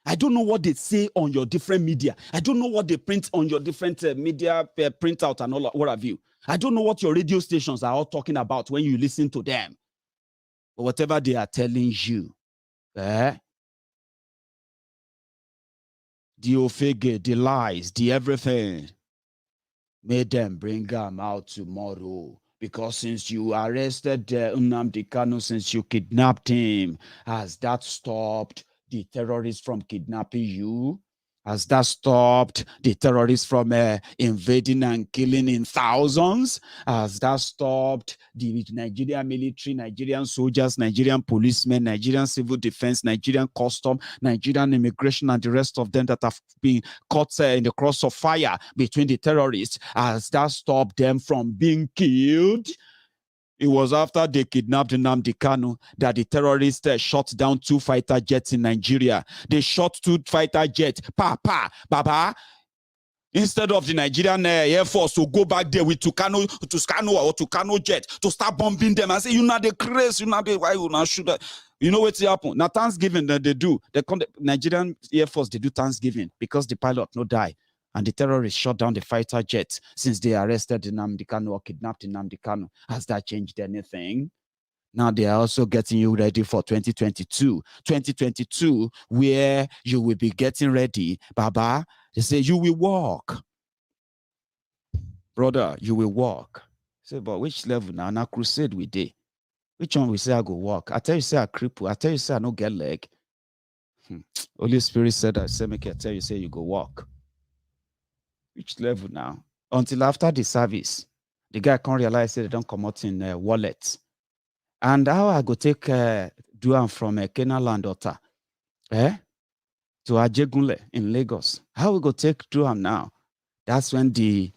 I don't know what they say on your different media. I don't know what they print on your different media printout and all what have you. I don't know what your radio stations are all talking about when you listen to them. But whatever they are telling you, the ofege, the lies, the everything, made them bring them out tomorrow. Because since you arrested Nnamdi Kanu, since you kidnapped him, has that stopped the terrorists from kidnapping you? Has that stopped the terrorists from invading and killing in thousands? Has that stopped the Nigerian military, Nigerian soldiers, Nigerian policemen, Nigerian civil defense, Nigerian custom, Nigerian immigration, and the rest of them that have been caught in the cross of fire between the terrorists? Has that stopped them from being killed? It was after they kidnapped Nnamdi Kanu that the terrorists shot down 2 fighter jets in Nigeria. They shot 2 fighter jets. Baba. Instead of the Nigerian Air Force to go back there with Tucano or Tucano jet to start bombing them and say, you know the craze, you know the why you not shoot that. You know what's happened? Now Thanksgiving that they do. The Nigerian Air Force, they do Thanksgiving because the pilot no die. And the terrorists shot down the fighter jets since they arrested Nnamdi Kanu or kidnapped Nnamdi Kanu. Has that changed anything? Now they are also getting you ready for 2022. 2022, where you will be getting ready. Baba, they say you will walk. Brother, you will walk. Say, but which level now? Now crusade we did. Which one we say I go walk? I tell you, say I cripple. I tell you, say I no get leg. Holy Spirit said I say make I tell you, say you go walk. Which level now? Until after the service, the guy can't realize that they don't come out in wallet. And how I go take do am from Kenaland Ota to Ajegunle in Lagos? How we go take do am now? That's when the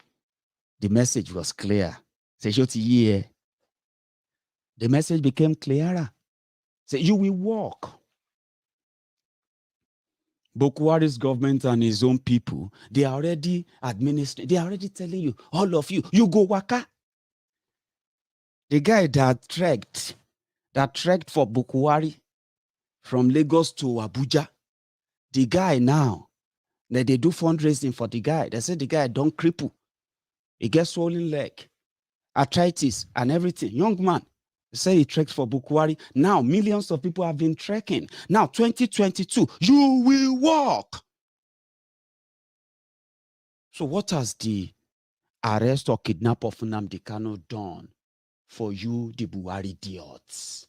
message was clear. Say, the message became clearer. Say, you will walk. Bokohari's government and his own people, they are already administering, they are already telling you, all of you, you go waka. The guy that trekked for Bokohari from Lagos to Abuja, the guy now, they do fundraising for the guy. They say the guy don't cripple. He gets swollen leg, arthritis, and everything. Young man, they say he trekked for Bokohari. Now, millions of people have been trekking. Now, 2022, you will walk. So what has the arrest or kidnap of Nnamdi Kanu done for you, the Buhari idiots?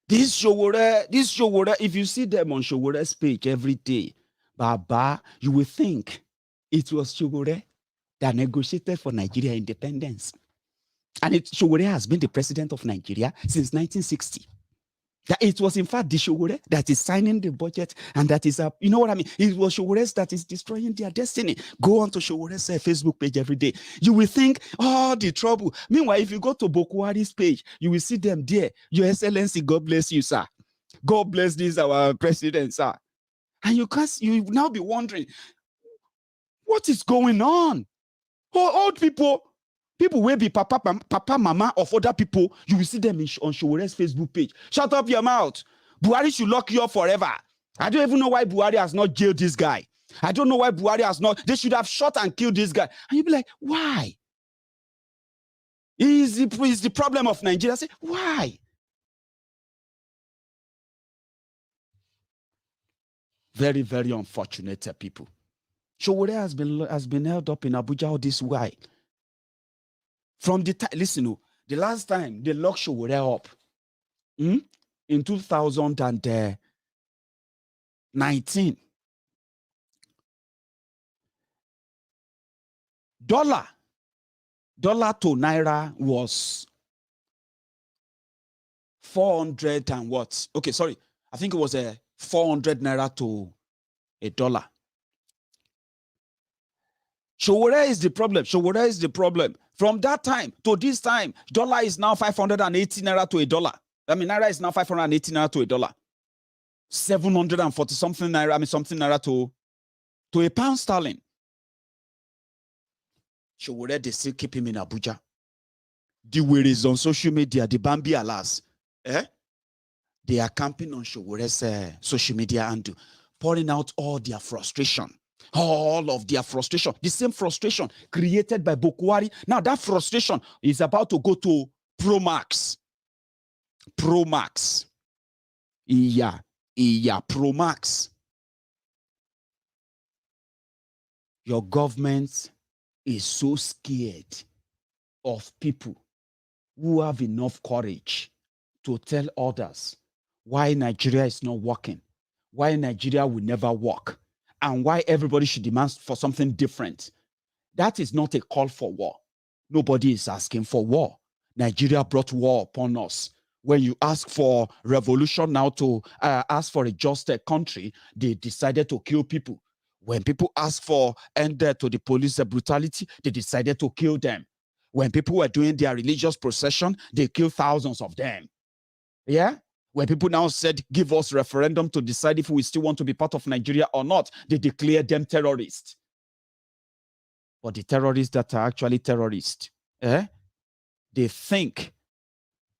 This Showore, if you see them on Showore's page every day, Baba, you will think it was Showore that negotiated for Nigeria independence. And Showore has been the president of Nigeria since 1960. That it was in fact the Showore that is signing the budget and that is, you know what I mean? It was Showore that is destroying their destiny. Go on to Showore's Facebook page every day. You will think, oh, the trouble. Meanwhile, if you go to Bokohari's page, you will see them there. Your Excellency, God bless you, sir. God bless this, our president, sir. And you now be wondering, what is going on? Old people will be papa, mama of other people. You will see them on Showore's Facebook page. Shut up your mouth. Buhari should lock you up forever. I don't even know why Buhari has not jailed this guy. I don't know why Buhari has not. They should have shot and killed this guy. And you'll be like, why? Is the problem of Nigeria? I say, why? Very, very unfortunate people. Showore has been held up in Abuja all this while. From the time, listen, the last time they locked Showore up in 2019, dollar to naira was 400 and what? Okay, sorry, I think it was 400 naira to a dollar. Showore is the problem. Showore is the problem. From that time to this time, dollar is now 580 naira to a dollar. I mean, naira is now 580 naira to a dollar. 740 something naira, something naira to a pound sterling. Showore, they still keep him in Abuja. The worries on social media, the Bambi alas, they are camping on Showore's social media and pouring out all their frustration. All of their frustration, the same frustration created by Bokohari. Now that frustration is about to go to Pro Max. Pro Max. Yeah, Pro Max. Your government is so scared of people who have enough courage to tell others why Nigeria is not working, why Nigeria will never work, and why everybody should demand for something different. That is not a call for war. Nobody is asking for war. Nigeria brought war upon us. When you ask for revolution now to ask for a just country, they decided to kill people. When people asked for end to the police brutality, they decided to kill them. When people were doing their religious procession, they killed thousands of them. Yeah? When people now said, give us referendum to decide if we still want to be part of Nigeria or not, they declared them terrorists. But the terrorists that are actually terrorists, they think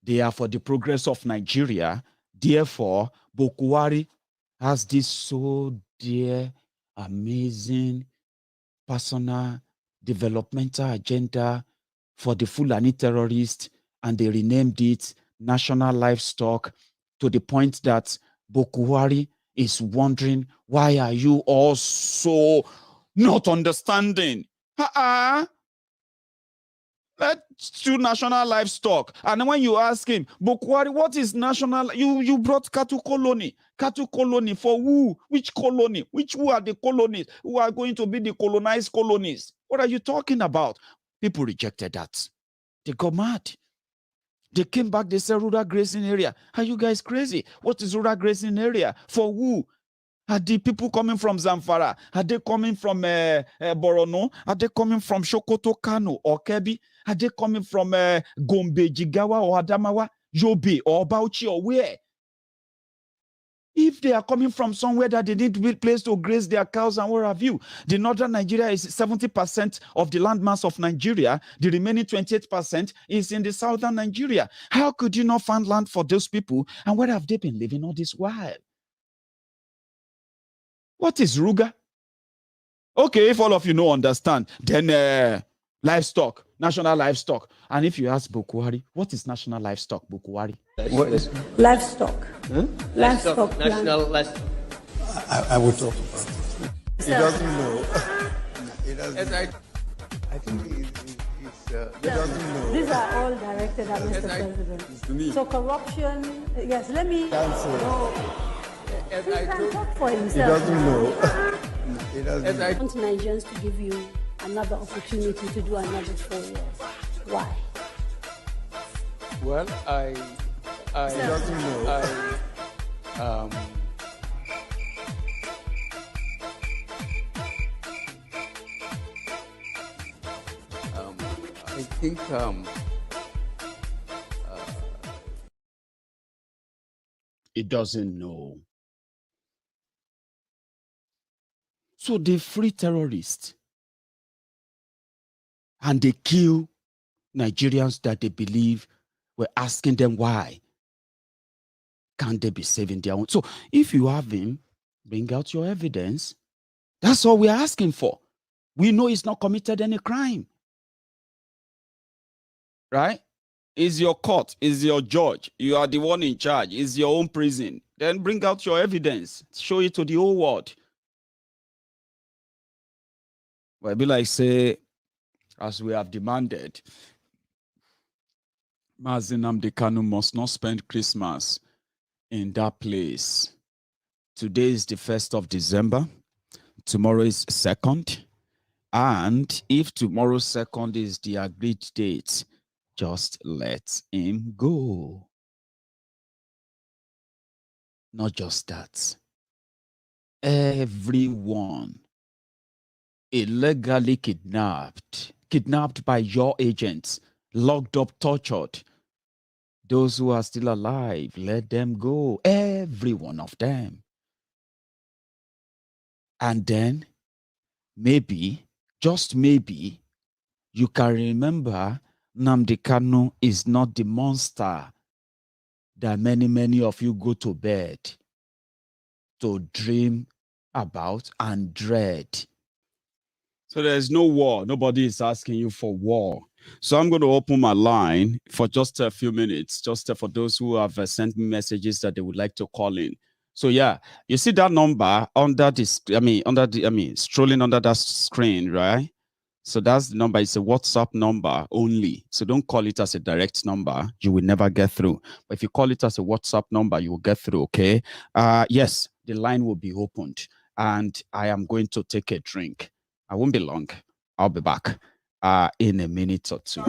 they are for the progress of Nigeria. Therefore, Bokohari has this so dear, amazing, personal, developmental agenda for the Fulani terrorists and they renamed it National Livestock, to the point that Bokohari is wondering, why are you all so not understanding? Let's do National Livestock. And when you ask him, Bokohari, what is national? You brought cattle colony. Cattle colony for who? Which colony? Who are the colonies? Who are going to be the colonized colonies? What are you talking about? People rejected that. They got mad. They came back, they said rural grazing area. Are you guys crazy? What is rural grazing area? For who? Are the people coming from Zamfara? Are they coming from Borono? Are they coming from Sokoto, Kano, or Kebbi? Are they coming from Gombe, Jigawa, or Adamawa, Yobe, or Bauchi, or where? If they are coming from somewhere that they need to be a place to graze their cows and what have you, the northern Nigeria is 70% of the landmass of Nigeria. The remaining 28% is in the southern Nigeria. How could you not find land for those people? And where have they been living all this while? What is Ruga? Okay, if all of you know, understand, then livestock, national livestock. And if you ask Bokohari, what is national livestock, Bokohari? What is Livestock. huh? Livestock. National livestock. I will talk about it. He doesn't know. He doesn't Yes, know. I think he doesn't know. These are all directed at Mr. President. So corruption, yes, let me. No, As he I can told, talk for He himself. doesn't know. He doesn't as know. I I want Nigerians to give you another opportunity to do another 4 years. Why? well, I doesn't know. I think It doesn't know. So they free terrorists and they kill Nigerians that they believe were asking them why can't they be saving their own. So if you have him, bring out your evidence. That's all we're asking for. We know he's not committed any crime. Right? Is your court, is your judge, you are the one in charge, is your own prison. Then bring out your evidence. Show it to the whole world. Well, it'd be like, say, as we have demanded, Mazi Nnamdi Kanu must not spend Christmas in that place. Today is the 1st of December. Tomorrow is 2nd. And if tomorrow 2nd is the agreed date, just let him go. Not just that. Everyone illegally kidnapped by your agents, locked up, tortured. Those who are still alive, let them go. Every one of them. And then, maybe, just maybe, you can remember Nnamdi Kanu is not the monster that many of you go to bed to dream about and dread. So there's no war. Nobody is asking you for war. So I'm going to open my line for just a few minutes, just for those who have sent me messages that they would like to call in. So yeah, you see that number under this, strolling under that screen, right? So that's the number. It's a WhatsApp number only. So don't call it as a direct number. You will never get through. But if you call it as a WhatsApp number, you will get through, okay? Yes, the line will be opened. And I am going to take a drink. I won't be long. I'll be back in a minute or two.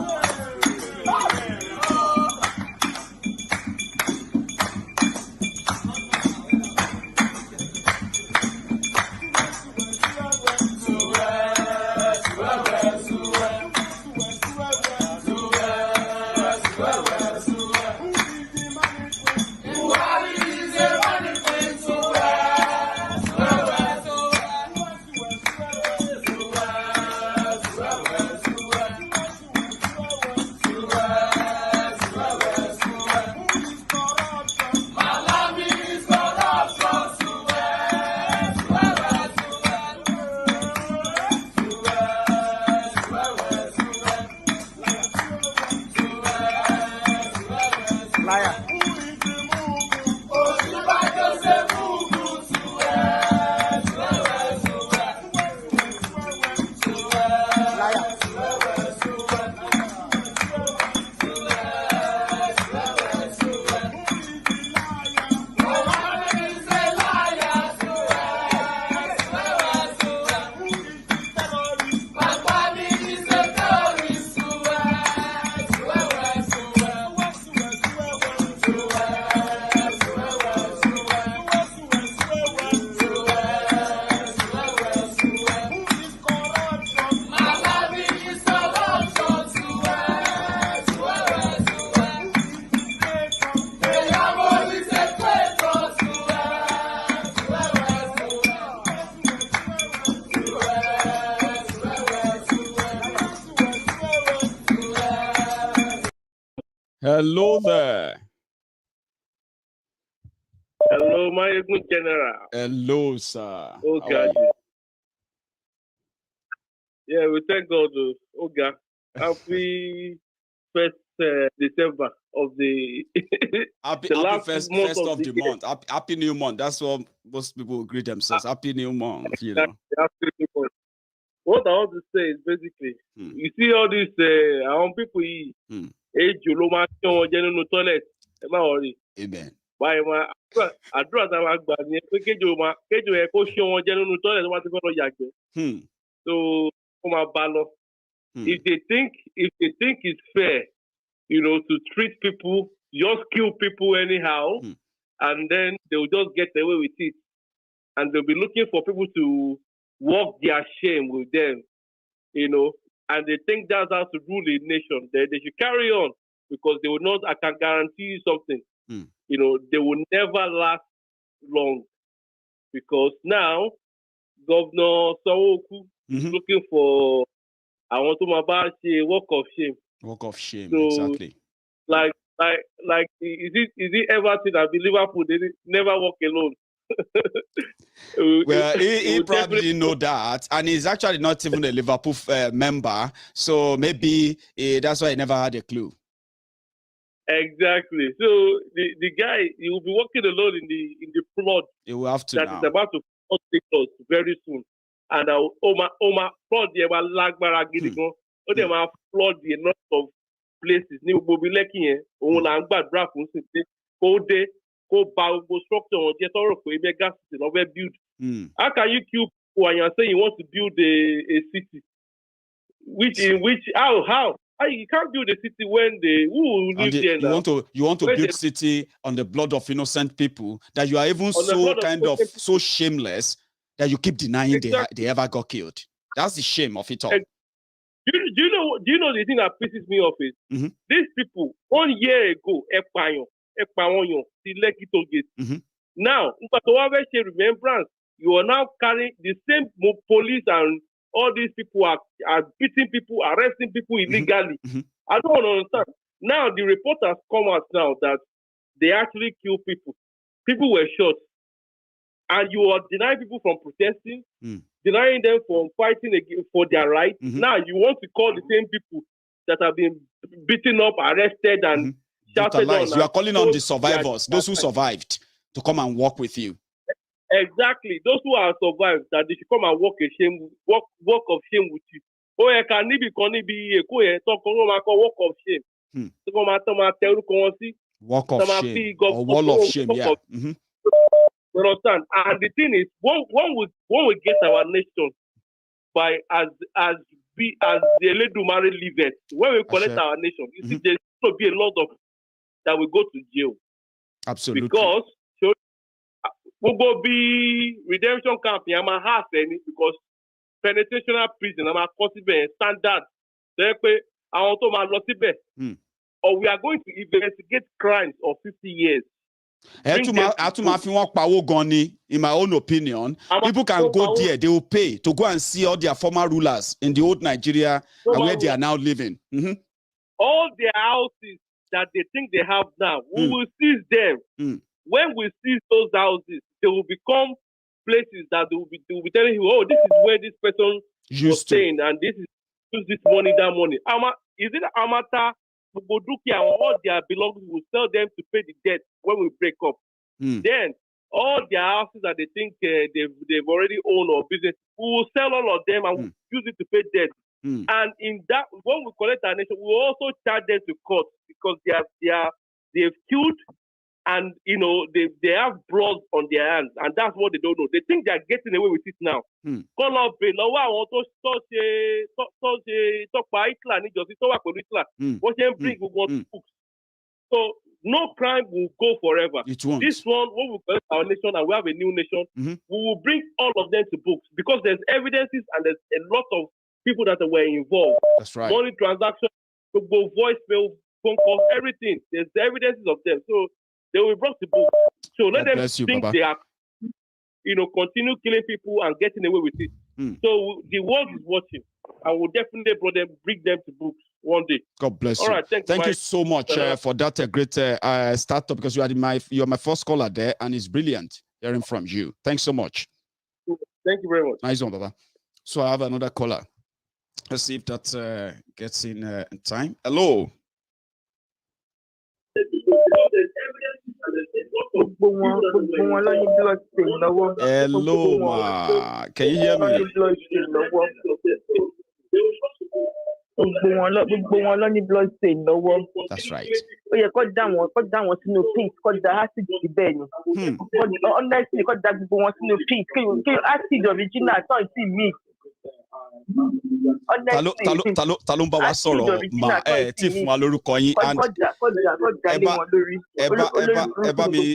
Hello there. Hello, Maiyegun General. Hello, sir. Oh, How are God. you? Yeah, we thank God. Oh, God. Happy 1st December of the Happy, the happy last first month of the month. Happy new month. That's what most people greet themselves. Happy new month, you know. What I want to say is basically, you see all these people here, age ló máa ń wọ́n jẹ́ nínú toilet. Ẹ má worry. Amen. Báyìí máa àdúrà tá a máa gbà nìyẹn pé kéjò yẹ kó ṣé wọn jẹ́ nínú toilet tó bá ti fẹ́ lọ yàgbẹ́. So ó máa bá lọ. If they think it's fair, you know, to treat people, just kill people anyhow, and then they'll just get away with it. And they'll be looking for people to walk their shame with them, you know, and they think that's how to rule a nation. They should carry on because they will not, I can guarantee you something, you know, they will never last long because now Governor Sanwoolu is looking for, I want to about say walk of shame. Walk of shame, so, exactly. Like, is it ever seen that the Liverpool they never walk alone? Well, he probably didn't know that, and he's actually not even a Liverpool member, so maybe that's why he never had a clue. Exactly. So the guy, he will be walking alone in the flood. He will have to that now. is about to take us very soon. And Oma flood the Lagbara Gidigo, or they might flood the lot of places. New Bobby Leki, Ola Bra, go structure or get all of a gas build. How can you kill people and you're saying you want to build a city? How? You can't build a city when who live there now? You want to build city on the blood of innocent people that you are even so kind of so shameless that you keep denying they ever got killed. That's the shame of it all. Do you know the thing that pisses me off is these people 1 year ago, now, remembrance, you are now carrying the same police and all these people are beating people, arresting people illegally. I don't understand. Now the report has come out now that they actually kill people. People were shot. And you are denying people from protesting, denying them from fighting for their rights. Now you want to call the same people that have been beaten up, arrested, and shouted on. You are calling on the survivors, those who survived, to come and work with you. Exactly. Those who have survived, that they should come and walk of shame with you. Oh, I can be talk walk of shame. Walk of shame or wall of shame, yeah. You understand? And the thing is, when we get our nation by as the Eledumare leave it, when we collect our nation, you see, there's going to be a lot of that will go to jail. Absolutely. Because we will be redemption camp in my house because penetration prison, I'm a standard. Or we are going to investigate crimes of 50 years. In my own opinion, people can go there, they will pay to go and see all their former rulers in the old Nigeria and where they are now living. All their houses that they think they have now, we will seize them. When we seize those houses, they will become places that they will be telling you, oh, this is where this person was staying, and this is use this money, that money. Is it Amata? Bugoduki and all their belongings will sell them to pay the debt when we break up. Then all their houses that they think they've already owned or business, we will sell all of them and use it to pay debt. And in that, when we collect our nation, we will also charge them to court because they've killed and you know they have blood on their hands, and that's what they don't know. They think they are getting away with it now. Call up So no crime will go forever. It won't. This one, when we collect our nation and we have a new nation, we will bring all of them to books because there's evidences and there's a lot of people that were involved. That's right. Money transactions, voicemail, phone calls, everything. There's the evidences of them. So they will be brought to book. So let them think they are, continue killing people and getting away with it. So the world is watching, and we'll definitely bring them to books. one day. God bless All you. right, Thank you so much for that great startup, because you are my first caller there, and it's brilliant hearing from you. Thanks so much. Thank you very much. Nice one, Baba. So I have another caller. Let's see if that gets in time. Hello. Hello, ma. Can you hear me? That's right. Talumba wa sọ̀rọ̀ ma tí fún wa lórúkọ yín and eba mi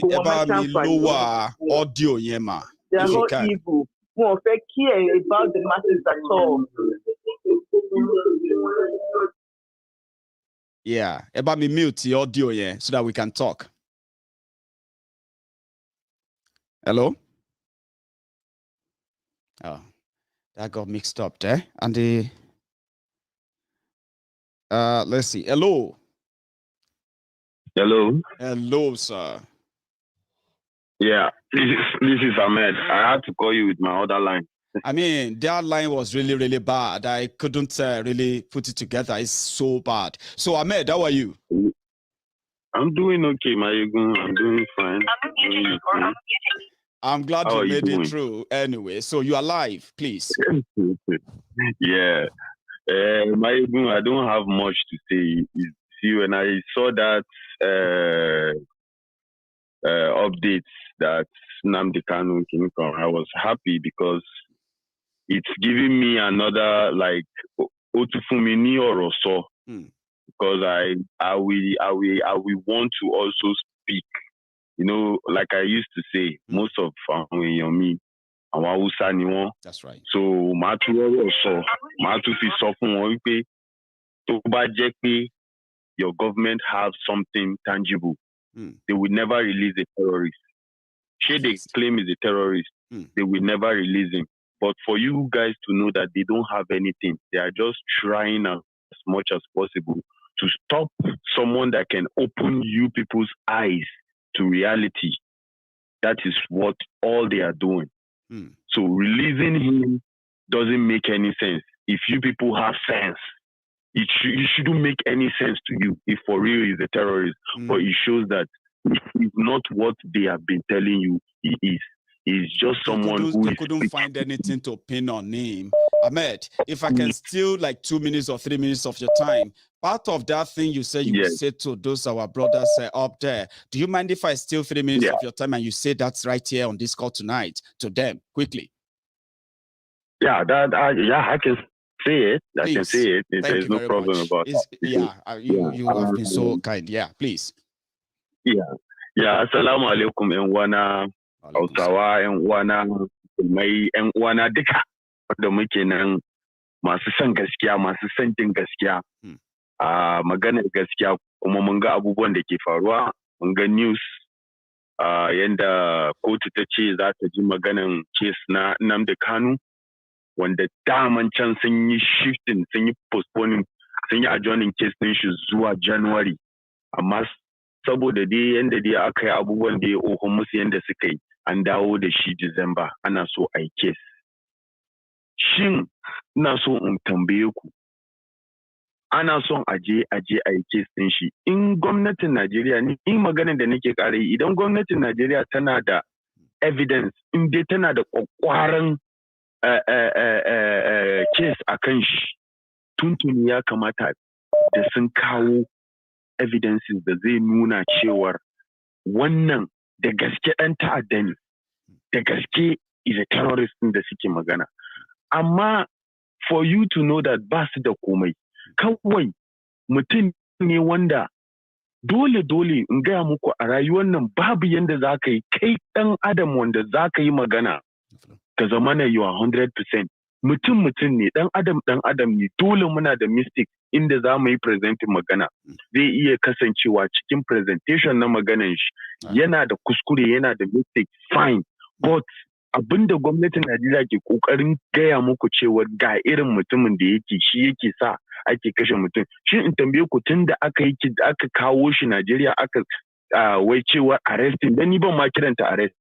lower audio yẹn ma if you can. About the masses at all. Yeah, eba mi mute the audio yẹn so that we can talk. Hello? Oh, that got mixed up there. And the let's see. Hello. Hello. Hello, sir. Yeah, this is Ahmed. I had to call you with my other line. I mean, that line was really, really bad. I couldn't really put it together. It's so bad. So, Ahmed, how are you? I'm doing okay, Maiyegun. I'm doing fine. I'm glad you made it through. Anyway, so you are live, please. Yeah. Maiyegun, I don't have much to say. See, when I saw that updates that Nnamdi Kanu can come, I was happy because it's giving me another like Otufumini or so. Because I will want to also speak. You know, like I used to say, most of me, that's right. So Matu fi sofun your government have something tangible. They will never release a terrorist. Should they claim is a terrorist, they will never release him. But for you guys to know that they don't have anything, they are just trying as much as possible to stop someone that can open you people's eyes to reality. That is what all they are doing. So releasing him doesn't make any sense. If you people have sense, it shouldn't make any sense to you if for real he's a terrorist. But it shows that it's not what they have been telling you he is. He's just someone who couldn't find anything to pin on him. Ahmed, if I can steal like 2 minutes or 3 minutes of your time, part of that thing you said you would say to those our brothers up there, do you mind if I steal 3 minutes of your time and you say that's right here on this call tonight to them quickly? Yeah, I can say it. Please. I can say it. There's no problem about it. You have been so kind. Yeah, please. Yeah. Assalamu alaikum and wana Hausawa and wana mai and wana duka da muke nan masu son gaskiya, masu son jin gaskiya. Maganar gaskiya kuma mun ga abubuwan da ke faruwa, mun ga news yanda kotu ta ce za ta ji maganan case na Nnamdi Kanu wanda daman can sun yi shifting, sun yi postponing, sun yi adjourning case din shi zuwa January. Amma saboda dai yanda dai aka yi abubuwan da ya ohun musu yanda suka yi, an dawo da shi December ana so a yi case. Shin ina so in tambaye ku, ana son aje a yi case din shi. In gwamnatin Najeriya, ni maganin da nake ƙara yi, idan gwamnatin Najeriya tana da evidence, in dai tana da ƙwaƙwaran case a kan shi, tuntuni ya kamata da sun kawo evidences da zai nuna cewar wannan da gaske ɗan ta'adda ne, da gaske is a terrorist da suke magana. Amma for you to know that ba su da komai, kawai mutum ne wanda dole in gaya muku a rayuwar nan babu yanda za ka yi kai ɗan adam wanda za ka yi magana ka zama na you are 100%. Mutum ne, ɗan adam ne, dole muna da mistake inda za mu yi presenting magana. Zai iya kasancewa cikin presentation na maganan shi yana da kuskure, yana da mistake, fine. But abinda gwamnatin Najeriya ke kokarin gaya muku cewa ga irin mutumin da yake shi yake sa ake kashe mutum. Shin in tambaye ku tun da aka kawo shi Najeriya aka wai cewa arresting, dan ni ban ma kiranta arrest.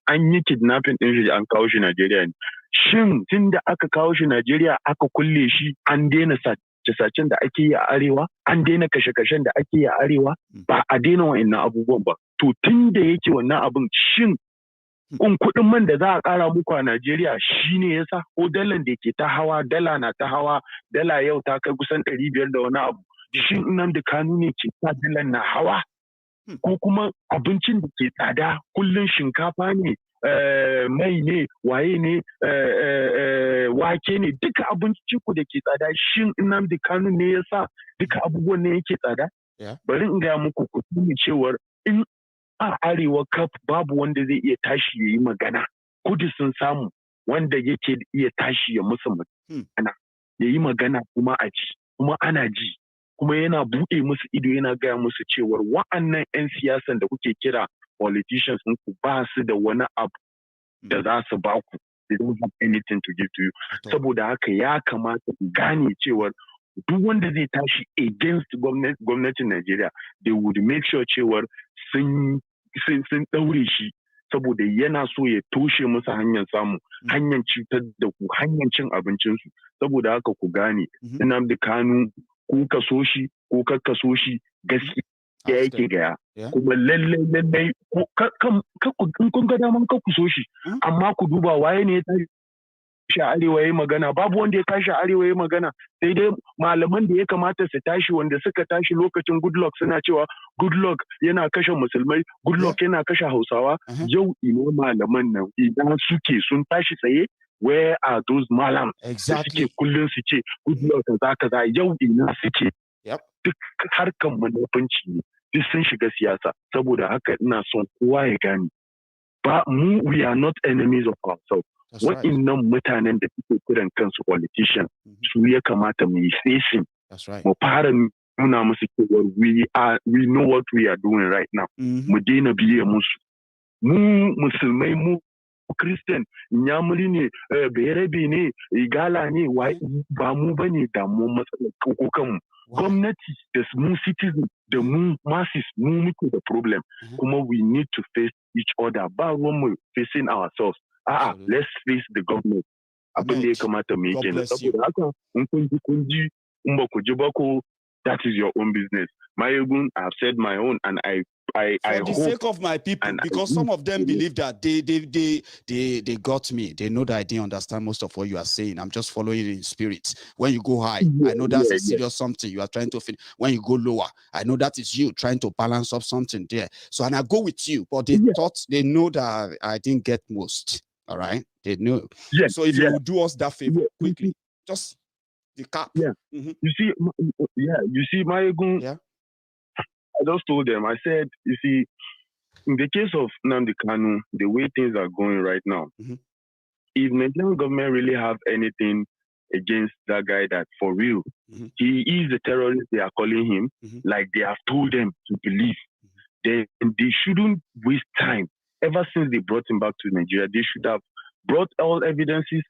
An yi kidnapping din shi an kawo shi Najeriya ne. Shin tun da aka kawo shi Najeriya aka kulle shi an daina sace-sacen da ake yi a arewa, an daina kashe-kashen da ake yi a arewa, ba a daina wa'annan abubuwan ba. To tun da yake wannan abin, shin kuɗin man da za a ƙara muku a Najeriya shi ne yasa, ko dalan da ke ta hawa, dala na ta hawa, dala yau ta kai kusan 500 da wani abu. Shin Nnamdi Kanu ne ke sa dalan na hawa? Ko kuma abincin da ke tsada kullum shinkafa ne, mai ne, waye ne, wake ne, duka abinci ku da ke tsada, shin Nnamdi Kanu ne yasa duka abubuwan ne yake tsada? Bari in gaya muku ku tuni cewar in a arewa kaf babu wanda zai iya tashi ya yi magana. Kudu sun samu wanda yake iya tashi ya musu magana, ya yi magana kuma a ji, kuma ana ji, kuma yana buɗe musu ido yana gaya musu cewar wa'annan 'yan siyasan da kuke kira politicians ku ba su da wani abu da za su ba ku. They don't have anything to give to you. Saboda haka ya kamata ku gane cewar duk wanda zai tashi against gwamnatin Najeriya, they would make sure cewar sun ɗaure shi, saboda yana so ya toshe musu hanyar samu, hanyar cutar da ku, hanyar cin abincinsu. Saboda haka ku gane, Nnamdi Kanu ko ka so shi ko ka so shi, gaskiya yake gaya. Kuma lallai in kun ga daman ka ku so shi, amma ku duba waye ne ya tashi a arewa ya magana. Babu wanda ya tashi a arewa ya magana, sai dai malaman da ya kamata su tashi, wanda suka tashi lokacin Goodluck suna cewa Goodluck yana kashe musulmai, Goodluck yana kashe Hausawa. Yau ina malaman nan idan suke sun tashi tsaye, where are those malam da suke kullum su ce Goodluck kaza, yau ina suke? Duk harkan manufanci ne, duk sun shiga siyasa. Saboda haka ina son kowa ya gane, ba mu, we are not enemies of ourselves. Wa'innan mutanen da suke kiran kansu politician, su ya kamata mu yi facing, mu fara nuna musu cewa we know what we are doing right now. Mu daina biye musu. Mu musulmai, mu Christian, Nyamuri ne, Berebe ne, Igala ne, ba mu bane damu matsalar kokanmu. Gwamnati da mu citizen da mu masses, mu muke da problem. Kuma we need to face each other. Ba ruwan mu facing ourselves. Let's face the government. Abin da ya kamata mu yi kenan. Saboda haka in kun ji in ba ku ji ba ko, that is your own business. Maiyegun, I have said my own, and I for the sake of my people, because some of them believe that they got me. They know that I didn't understand most of what you are saying. I'm just following in spirit. When you go high, I know that's a serious something you are trying to finish. When you go lower, I know that is you trying to balance up something there. So, and I go with you, but they thought they know that I didn't get most. All right, they know. So if you will do us that favor quickly, just the cap. You see, Maiyegun. I just told them, I said, you see, in the case of Nnamdi Kanu, the way things are going right now, if Nigerian government really have anything against that guy that for real, he is the terrorist they are calling him, like they have told them to believe, then they shouldn't waste time. Ever since they brought him back to Nigeria, they should have brought all evidences,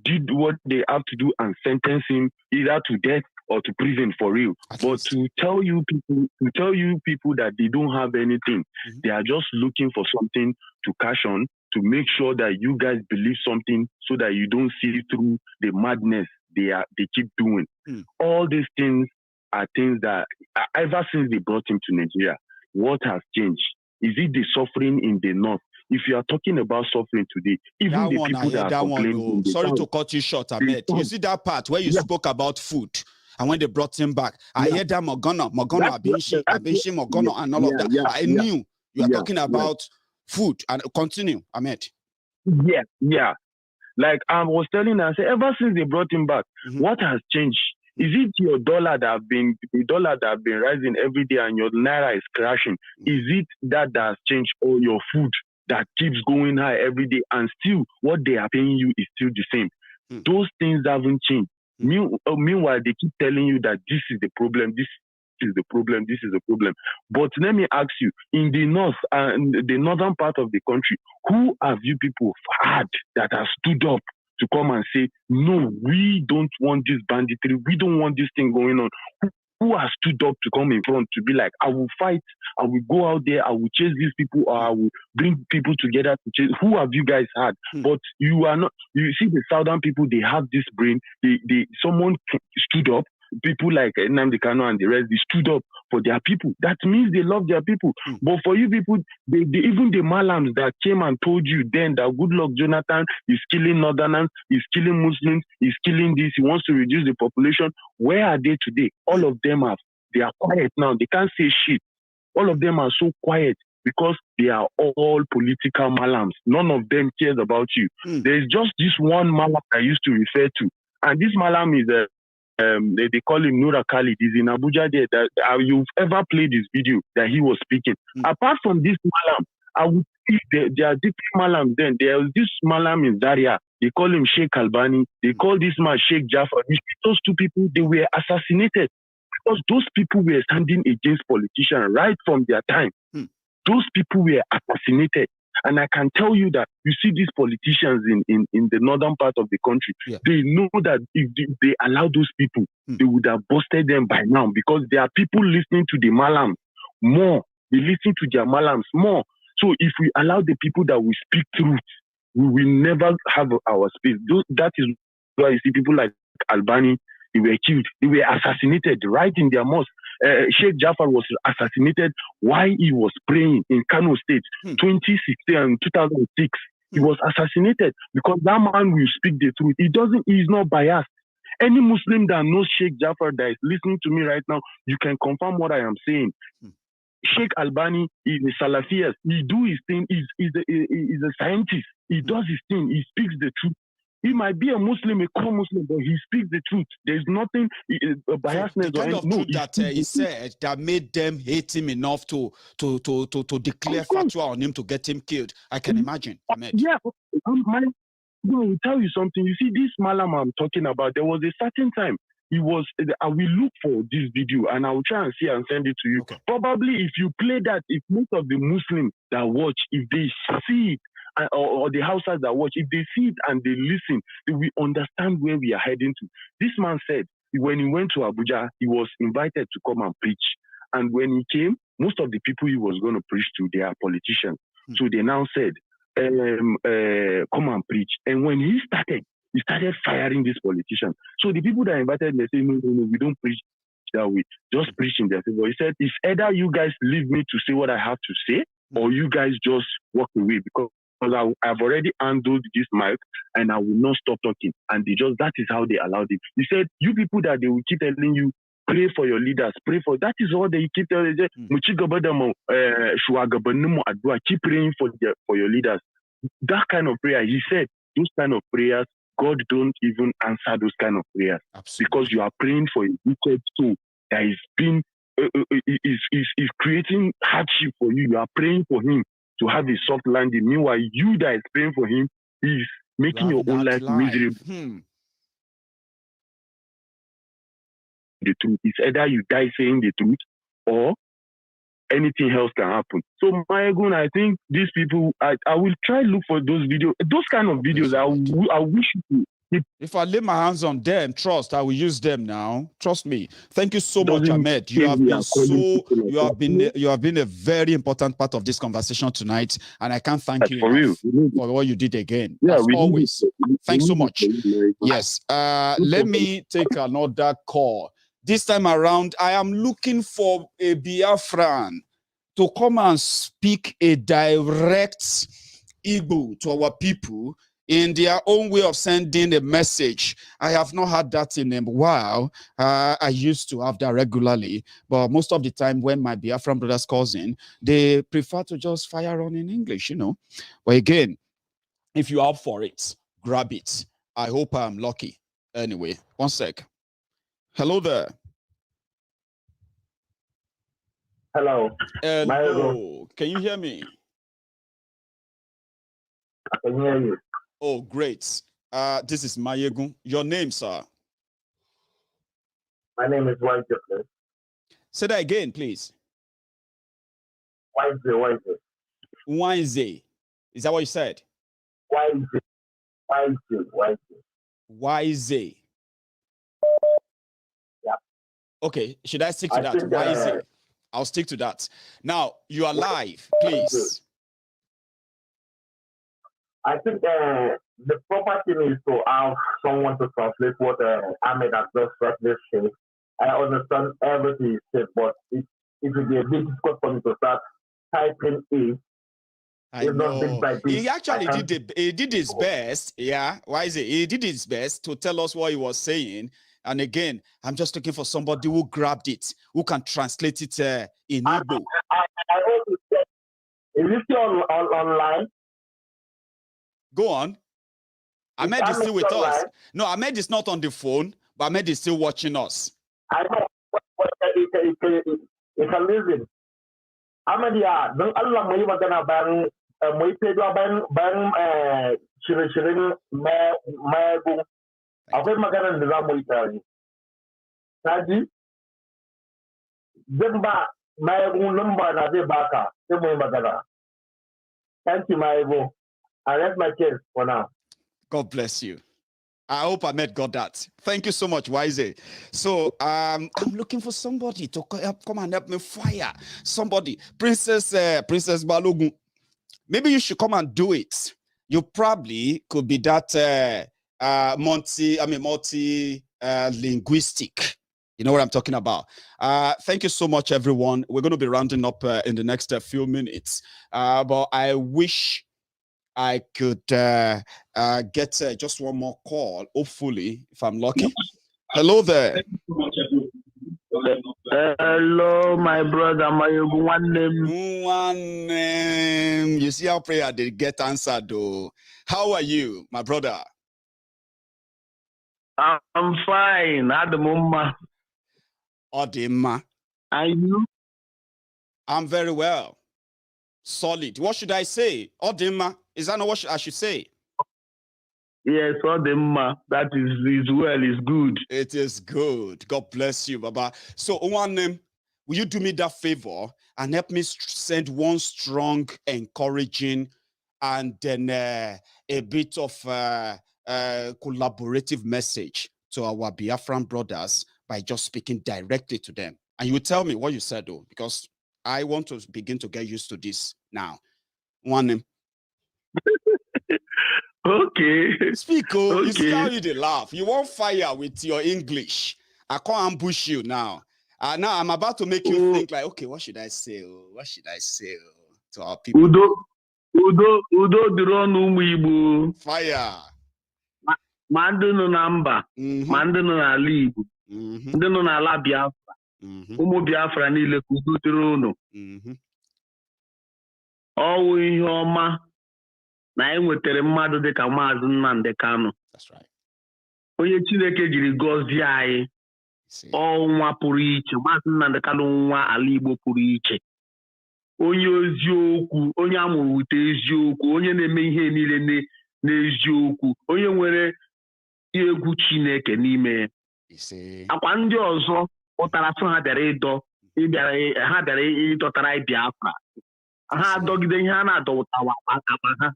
did what they have to do, and sentence him either to death or to prison for real. But to tell you people that they don't have anything, they are just looking for something to cash on, to make sure that you guys believe something, so that you don't see through the madness they keep doing. All these things are things that ever since they brought him to Nigeria, what has changed? Is it the suffering in the north? If you are talking about suffering today, even that the one, people that are complaining... Sorry to cut you short, Ahmed. You see that part where you spoke about food, and when they brought him back, I heard that Mogano, Abishi, Mogano, and all of that. I knew you are talking about food. And continue, Ahmed. Like I was telling her, I said, ever since they brought him back, what has changed? Is it your dollar that have been rising every day and your naira is crashing? Is it that has changed, or your food that keeps going high every day and still what they are paying you is still the same? Those things haven't changed. Meanwhile, they keep telling you that this is the problem, this is the problem, this is the problem. But let me ask you, in the north and the northern part of the country, who have you people had that have stood up to come and say, no, we don't want this banditry, we don't want this thing going on. Who has stood up to come in front to be like, I will fight, I will go out there, I will chase these people, or I will bring people together to chase? Who have you guys had? But you are not. You see, the southern people, they have this brain. Someone stood up. People like Nnamdi Kanu and the rest, they stood up for their people. That means they love their people. But for you people, even the Malams that came and told you then that good luck Jonathan is killing Northerners, he's killing Muslims, he's killing this, he wants to reduce the population. Where are they today? All of them they are quiet now. They can't say shit. All of them are so quiet because they are all political Malams. None of them cares about you. There's just this one Malam I used to refer to. And this Malam is they call him Nura Khalid. He's in Abuja there. You've ever played this video that he was speaking. Apart from this Malam, I would see there are different Malams then. There was this Malam in Zaria. They call him Sheikh Albani. They call this man Sheikh Jafar. Those two people, they were assassinated because those people were standing against politicians right from their time. Those people were assassinated. And I can tell you that you see these politicians in the northern part of the country, they know that if they allow those people, they would have busted them by now because there are people listening to the Malams more. They listen to their Malams more. So if we allow the people that will speak truth, we will never have our space. That is why you see people like Albani, they were killed. They were assassinated right in their mosque. Sheikh Jafar was assassinated while he was praying in Kano State, 2016 and 2006. He was assassinated because that man will speak the truth. He's not biased. Any Muslim that knows Sheikh Jafar that is listening to me right now, you can confirm what I am saying. Sheikh Albani is a Salafist. He do his thing. He's a scientist. He does his thing. He speaks the truth. He might be a Muslim, a core Muslim, but he speaks the truth. There's nothing biasness. The kind of truth that he said that made them hate him enough to declare fatwa on him to get him killed. I can imagine. Ahmed. Yeah, I will tell you something. You see, this Malam I'm talking about, there was a certain time I will look for this video and I will try and see and send it to you. Okay. Probably if you play that, if most of the Muslims that watch, if they see it, or the houses that watch, if they see it and they listen, they will understand where we are heading to. This man said when he went to Abuja, he was invited to come and preach. And when he came, most of the people he was going to preach to, they are politicians. So they now said, come and preach. And when he started firing these politicians. So the people that invited, they say, no, we don't preach that way. Just preach in their favor. He said, it's either you guys leave me to say what I have to say, or you guys just walk away because I've already handled this mic and I will not stop talking. And that is how they allowed it. He said, you people that they will keep telling you, pray for your leaders, that is all they keep telling you. Keep praying for your leaders. That kind of prayer, he said, those kind of prayers, God don't even answer those kind of prayers. Absolutely. Because you are praying for a wicked soul that is being is creating hardship for you. You are praying for him to have a soft landing. Meanwhile, you that is praying for him is making your own life miserable. The truth is either you die saying the truth or anything else can happen. So, Maiyegun, I think these people, I will try to look for those videos, those kind of videos. I wish you. If I lay my hands on them, trust, I will use them now. Trust me. Thank you so much, Ahmed. You have been a very important part of this conversation tonight, and I can't thank you enough for what you did again. Yeah, as always. Thanks so much. Yes. Let me take another call. This time around, I am looking for a Biafran to come and speak a direct Igbo to our people in their own way of sending a message. I have not had that in a while. I used to have that regularly, but most of the time when my Biafran brothers calls in, they prefer to just fire on in English, you know. But again, if you're up for it, grab it. I hope I'm lucky. Anyway, one sec. Hello there. Hello. Hello. Can you hear me? I can hear you. Oh, great. This is Maiyegun. Your name, sir? My name is Wanze. Say that again, please. Wanze. Wanze. Is that what you said? Wanze. YZ. Yeah. Okay, should I stick to that? YZ. I'll stick to that. Now, you are live, please. I think the proper thing is to have someone to translate what Ahmed has just said. I understand everything he said, but it will be a bit difficult for me to start typing it. I know. He actually did his best. Yeah. Why is it? He did his best to tell us what he was saying. And again, I'm just looking for somebody who grabbed it, who can translate it in Igbo. I hope you said, is this still online? Go on. Ahmed is still with us. No, Ahmed is not on the phone, but Ahmed is still watching us. I know. It's amazing. Ahmed, yeah, don't Allah may magana bang may pedwa bang shirin Maiyegun. Akwai maganar da za mu yi tare. Kaji? Zan ba Maiyegun lamba na zai baka sai mu yi magana. Thank you, Maiyegun. I rest my case for now. God bless you. I hope Ahmed got that. Thank you so much, Wise. So I'm looking for somebody to come and help me fire somebody. Princess Balogun. Maybe you should come and do it. You probably could be that multi-linguistic. You know what I'm talking about. Thank you so much, everyone. We're going to be rounding up in the next few minutes. But I wish I could get just one more call, hopefully, if I'm lucky. Hello there. Hello, my brother. One name. You see how prayer did get answered, though. How are you, my brother? I'm fine. Ademuma. Odema. Are you? I'm very well. Solid. What should I say? Odema. Is that not what I should say? Yes, Odema. That is well, is good. It is good. God bless you, Baba. So, one name, will you do me that favor and help me send one strong, encouraging, and then a bit of collaborative message to our Biafran brothers by just speaking directly to them? And you tell me what you said, though, because I want to begin to get used to this now. One name. Okay. Speak, oh. Okay. You see how you did laugh. You won't fire with your English. I can't ambush you now. Now I'm about to make you think like, okay, what should I say? What should I say to our people? Udo drone Igbo. Fire. Mandino number. Mandino na libu. Mandino na la Biafra. Umu Biafra nile kudu drone. All in your ma. Na enwetere mmadụ dịka Mazi Nnamdi Kanu. That's right. Onye Chineke jiri gọzie anyị. Ọnwa pụrụ iche. Mazi Nnamdi Kanu nwa ala Igbo pụrụ iche. Onye eziokwu, onye amụrụ ute eziokwu, onye na-eme ihe niile n'eziokwu, onye nwere egwu Chineke n'ime. Akwa ndị ọzọ pụtara sị ha bịara ịdọtara Biafra. Ha adọgide ihe ha na-adọwụtawa akpa ha.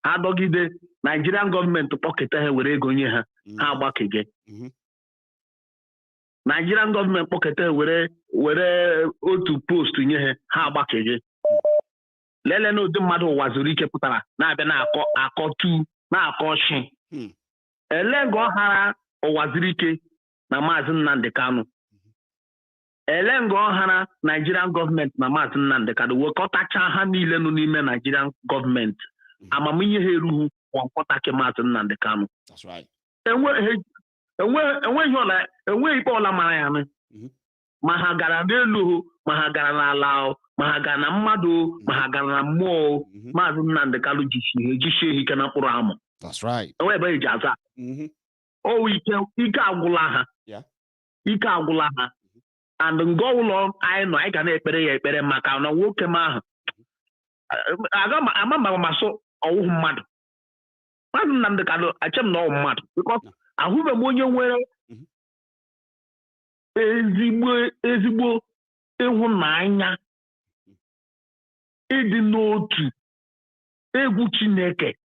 Adọgide Nigerian gọọmenti kpọketa ha were ego nye ha agbakege. Nigerian gọọmenti kpọketa ha were otu post nye ha agbakege. Lele na ụdị mmadụ ụwa zuru ike pụtara na-abịa na-akọtu na-akọ shi. Ele ngo hara ụwa zuru ike na Mazi Nnamdi Kanu. Ele ngo hara Nigerian gọọmenti na Mazi Nnamdi Kanu wekọtacha ha niile nọ n'ime Nigerian gọọmenti. Amamihe ha erughị nkọtake Mazi Nnamdi Kanu. That's right. Enweghị ikpe ọla mara ya nị. Ma ha gara n'elu, ma ha gara n'ala, ma ha gara na mmadụ, ma ha gara na mmụọ. Mazi Nnamdi Kanu jisie ike na mkpụrụ amụ. That's right. Enwe ebe eji aza. Ike agwụla ha. Ike agwụla ha. And ngo ụlọ anyị nọ anyị ga na-ekpere ya ekpere maka na nwoke m ahụ. Ama masụ ọwụhụ mmadụ. Mazi Nnamdi Kanu achem na ọwụ mmadụ. Because ahụbe m onye nwere ezigbo ịhụnanya, ịdị n'otu, egwu Chineke,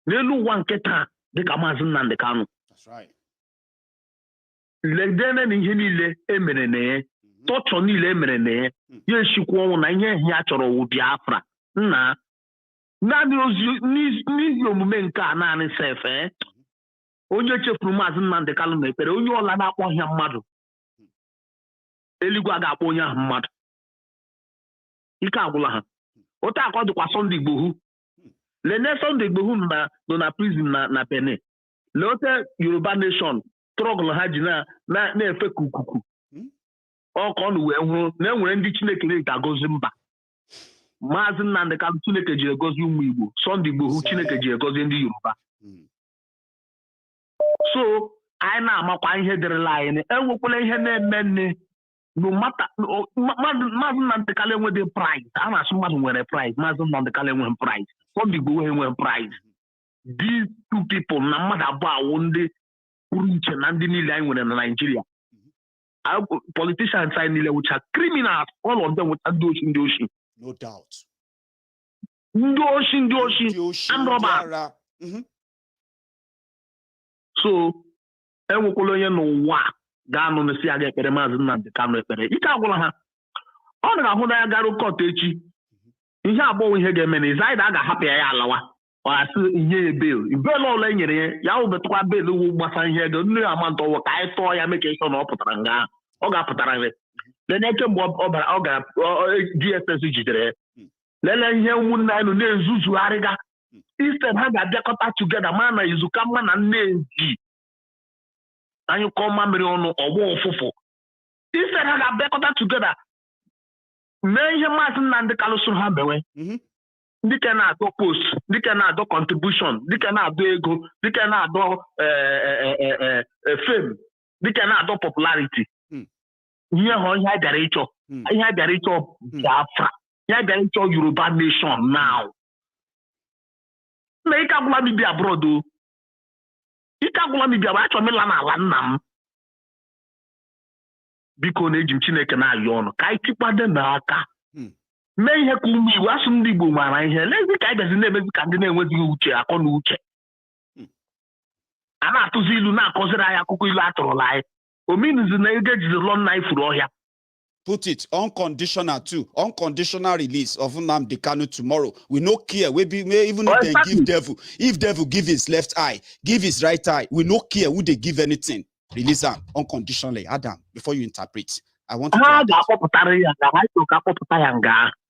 N'elu ụwa nke taa dịka Mazi Nnamdi Kanu. That's right. Ledene na ihe niile emere na ya. Tọchọ niile emere na ya. Ya eshikwa ọnwụ na ihe ya chọrọ wụ Biafra. Nna naanị ozi n'ihi omume nke a naanị sefe. Onye chefuru Mazi Nnamdi Kanu na ekpere onye ọla na-akpọ ya mmadụ. Eluigwe ga-akpọ onye ahụ mmadụ. Ike agwụla ha. Otu akọ dịkwa Sunday Igbohu. Lene Sunday Igbohu nọ na prison na Benin. Leote Yoruba Nation struggle ha ji na-efe kukuku. Ọ ka ọ nụ wee hụrụ na enwere ndị Chineke na-egozi mba. Mazi Nnamdi Kanu Chineke ji egozi ụmụ Igbo. Sunday Igbohu Chineke ji egozi ndị Yoruba. So anyị na-amakwa ihe dịrịla anyị enwekwala ihe na-eme nne no matter Mazi Nnamdi Kanu enweghị prize. A na-asụ mmadụ nwere prize. Mazi Nnamdi Kanu enweghị prize. Sunday Igbohu enweghị prize. These two people na mmadụ abụọ awụ ndị pụrụ iche na ndị niile anyị nwere na Nigeria. Politicians anyị niile which are criminals, all of them with ndị oshi. No doubt. Ndị oshi and robbers. So enwekwala onye n'ụwa ga-anụ n'isi aga ekpere Mazi Nnamdi Kanu ekpere. Ike agwụla ha. Ọ na-ahụ na ya gara kọt echi. Ihe abụọ ihe ga-eme na Izaida a ga-ahapụ ya alawa. Ọ asị ihe ya bel ọla e nyere ya wụbetụkwa bel wu gbasa ihe ego nne ya ama ntọwọ ka anyị tọọ ya meke ịchọ na ọ pụtara nga ọ ga-apụtara nre. Lele eke mgbe ọ gara DSS jidere ya. Lele ihe ụmụnne anyị nọ na-ezuzugharịga. Instead ha ga-abịakọta together ma na izuka mma na Nnedi anyị kọọ mmamịrị ọnụ ọgbọ ụfụfụ. Instead ha ga-abịakọta together mee ihe Mazi Nnamdi Kanu sụrụ ha mewe. Dike na-adọ post, dike na-adọ contribution, dike na-adọ ego, dike na-adọ fame, dike na-adọ popularity. Ihe họ ihe a bịara ịchọ. Ihe a bịara ịchọ Biafra. Ihe a bịara ịchọ Yoruba nation now. Na ike agwụla m ibi abroad o. Ike agwụla m ibi abroad achọrọ m ịla n'ala nna m. Biko na-eji m Chineke na-ayọ ọnụ ka anyị tikpade n'aka. Mee ihe ka ụmụ Igbo asụ ndị Igbo mara ihe lezi ka anyị bịazi na-emezi ka ndị na-enwezighị uche akọ na uche. A na-atụzi ilu na-akọziri anyị akụkọ ilu atụrụla anyị. Omenuzi na ego ejizi lọ nna anyị furu ọhịa. Put it unconditional too. Unconditional release of Nnamdi Kanu tomorrow. We no care. We even if they give devil. If devil give his left eye, give his right eye. We no care who they give anything. Release him unconditionally. Adam, before you interpret. I want to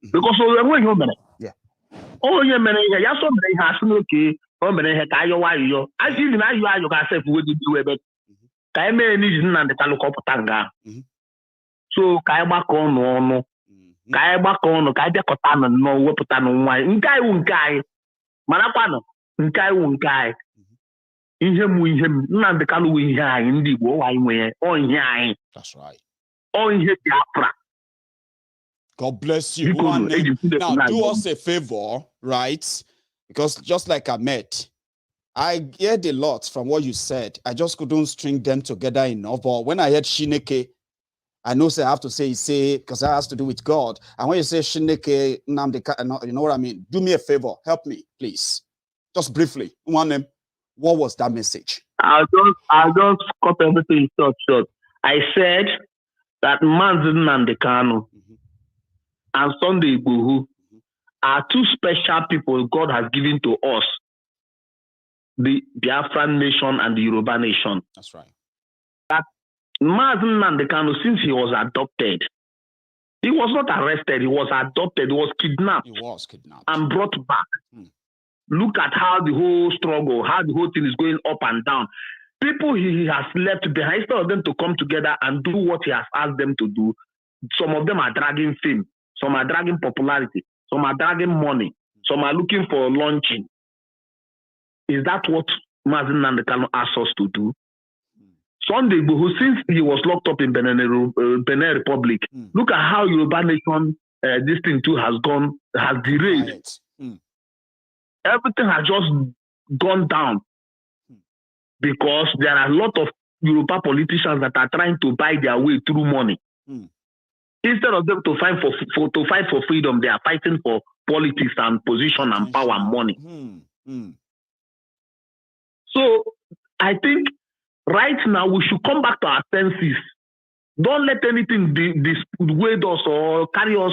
because onye mere onye mere ihe ya so mere ihe asị n'oke o mere ihe ka ayọ ajili na ayọ ka sef wedi diwe ebe ka eme n'iji Nnamdi Kanu kọpụta nga so ka anyị gbakọ ọnụ ka anyị gbakọ ọnụ ka anyị bịakọta nọ wepụta nwa nke anyị wụ nke anyị marakwanụ nke anyị wụ nke anyị ihe m Nnamdi Kanu wụ ihe anyị ndị Igbo anyị nwe ọ ihe anyị. That's right. All here Biafra. God bless you. Now, do us a favor, right? Because just like Ahmed, I heard a lot from what you said. I just couldn't string them together enough. But when I heard Shineke, I know I have to say, because that has to do with God. And when you say Shineke, Nnamdi Kanu, you know what I mean? Do me a favor. Help me, please. Just briefly. One name. What was that message? I'll just cut everything short. I said that Mazi Nnamdi Kanu and Sunday Igbohu are two special people God has given to us, the Biafran nation and the Yoruba nation. That's right. That Mazi Nnamdi Kanu, since he was adopted, he was not arrested, he was adopted, he was kidnapped. He was kidnapped. And brought back. Look at how the whole struggle, how the whole thing is going up and down. People he has left behind, instead of them to come together and do what he has asked them to do, some of them are dragging fame, some are dragging popularity, some are dragging money, some are looking for launching. Is that what Mazi Nnamdi Kanu asked us to do? Sunday Igbohu, since he was locked up in Benin Republic, look at how Yoruba nation, this thing too has derailed. Right. Everything has just gone down. Because there are a lot of Yoruba politicians that are trying to buy their way through money. Instead of them to fight for freedom, they are fighting for politics and position and power and money. So I think right now we should come back to our senses. Don't let anything dissuade us or carry us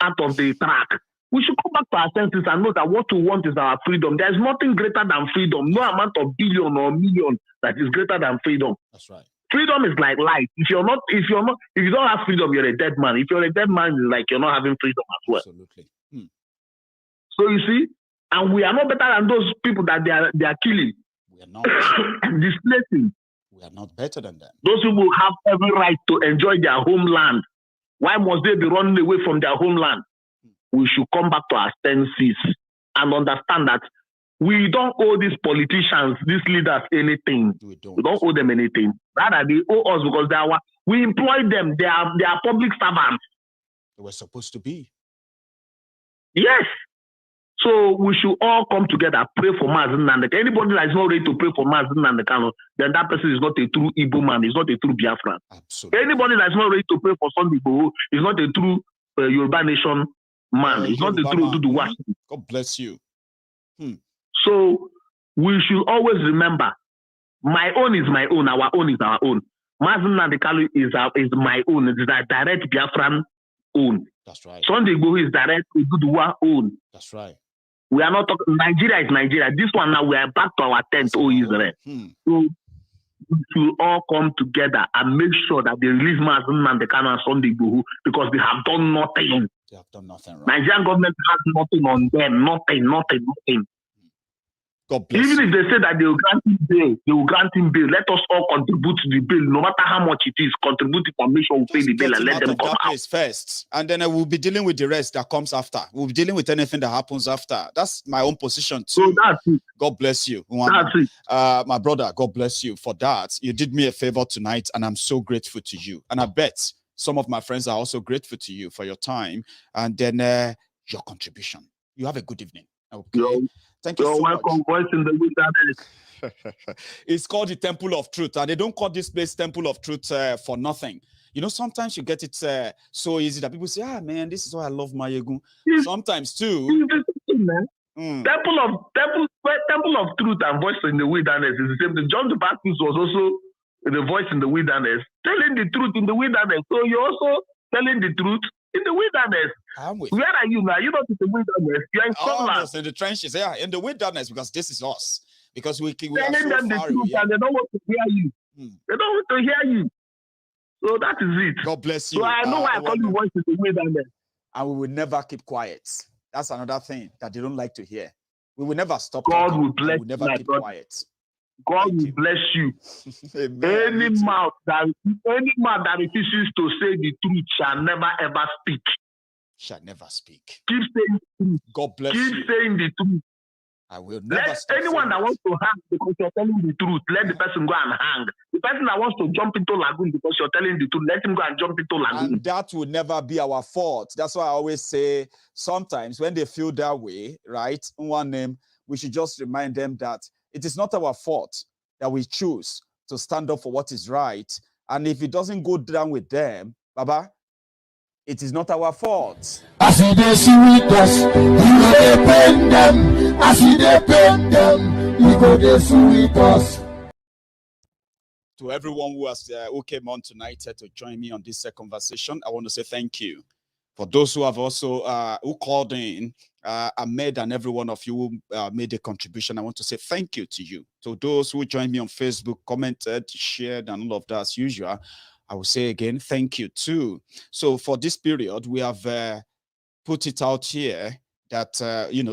out of the track. We should come back to our senses and know that what we want is our freedom. There's nothing greater than freedom. No amount of billion or million that is greater than freedom. That's right. Freedom is like life. If you don't have freedom, you're a dead man. If you're a dead man, it's like you're not having freedom as well. Absolutely. So you see, and we are not better than those people that they are killing. We are not displacing. We are not better than them. Those people have every right to enjoy their homeland. Why must they be running away from their homeland? We should come back to our senses and understand that we don't owe these politicians, these leaders, anything. We don't owe them anything. Rather, they owe us because we employ them. They are public servants. They were supposed to be. Yes. So we should all come together, pray for Mazi Nnamdi. Anybody that is not ready to pray for Mazi Nnamdi Kanu, then that person is not a true Igbo man. He's not a true Biafran. Absolutely. Anybody that is not ready to pray for Sunday Igboho is not a true Yoruba nation man. He's not a true Dudu. God bless you. So we should always remember, my own is my own, our own is our own. Mazi Nnamdi Kanu is my own. It is a direct Biafran own. That's right. Sunday Igboho is direct Duduwa own. That's right. We are not talking. Nigeria is Nigeria. This one now we are back to our tent. Oh, Israel. So we should all come together and make sure that they release Mazi Nnamdi Kanu and Sunday Igboho because they have done nothing. They have done nothing wrong. Nigerian government has nothing on them. Nothing. God bless Even you. if they say that they will grant him bail, let us all contribute to the bill, no matter how much it is. Contribute it and make sure we pay the bill and let them come out first, and then we'll be dealing with the rest that comes after. We'll be dealing with anything that happens after. That's my own position too. So that's it. God bless you. That's it. My brother, God bless you for that. You did me a favor tonight, and I'm so grateful to you. And I bet some of my friends are also grateful to you for your time and then your contribution. You have a good evening. Okay. Thank you so welcome, much. Voice in the wilderness. It's called the Temple of Truth, and they don't call this place Temple of Truth for nothing. You know, sometimes you get it so easy that people say, man, this is why I love Maiyegun. Sometimes too. Temple of Truth and Voice in the Wilderness is the same thing. John the Baptist was also the voice in the wilderness, telling the truth in the wilderness. So you're also telling the truth in the wilderness. Where are you now? You're not in the wilderness. You're in Scotland. In the trenches, yeah, in the wilderness, because this is us. Because we telling are so them the truth, and they don't want to hear you. They don't want to hear you. So that is it. God bless you. So I know why I call you Voice in the Wilderness. And we will never keep quiet. That's another thing that they don't like to hear. We will never stop. God will bless you. We will never keep quiet. God will bless you. Any mouth that refuses to say the truth shall never ever speak. Shall never speak. Keep saying the truth. God bless you. Keep saying the truth. I will never stop. Anyone that wants to hang because you're telling the truth, let the person go and hang. The person that wants to jump into lagoon because you're telling the truth, let him go and jump into lagoon. And that will never be our fault. That's why I always say sometimes when they feel that way, right? One name, we should just remind them that it is not our fault that we choose to stand up for what is right. And if it doesn't go down with them, Baba, it is not our fault. As they see with us, you go pain them. As they pain them, you go see with us. To everyone who came on tonight to join me on this conversation, I want to say thank you. For those who have also who called in, Ahmed and every one of you who made a contribution, I want to say thank you to you. To those who joined me on Facebook, commented, shared, and all of that as usual, I will say again, thank you too. So for this period, we have put it out here that,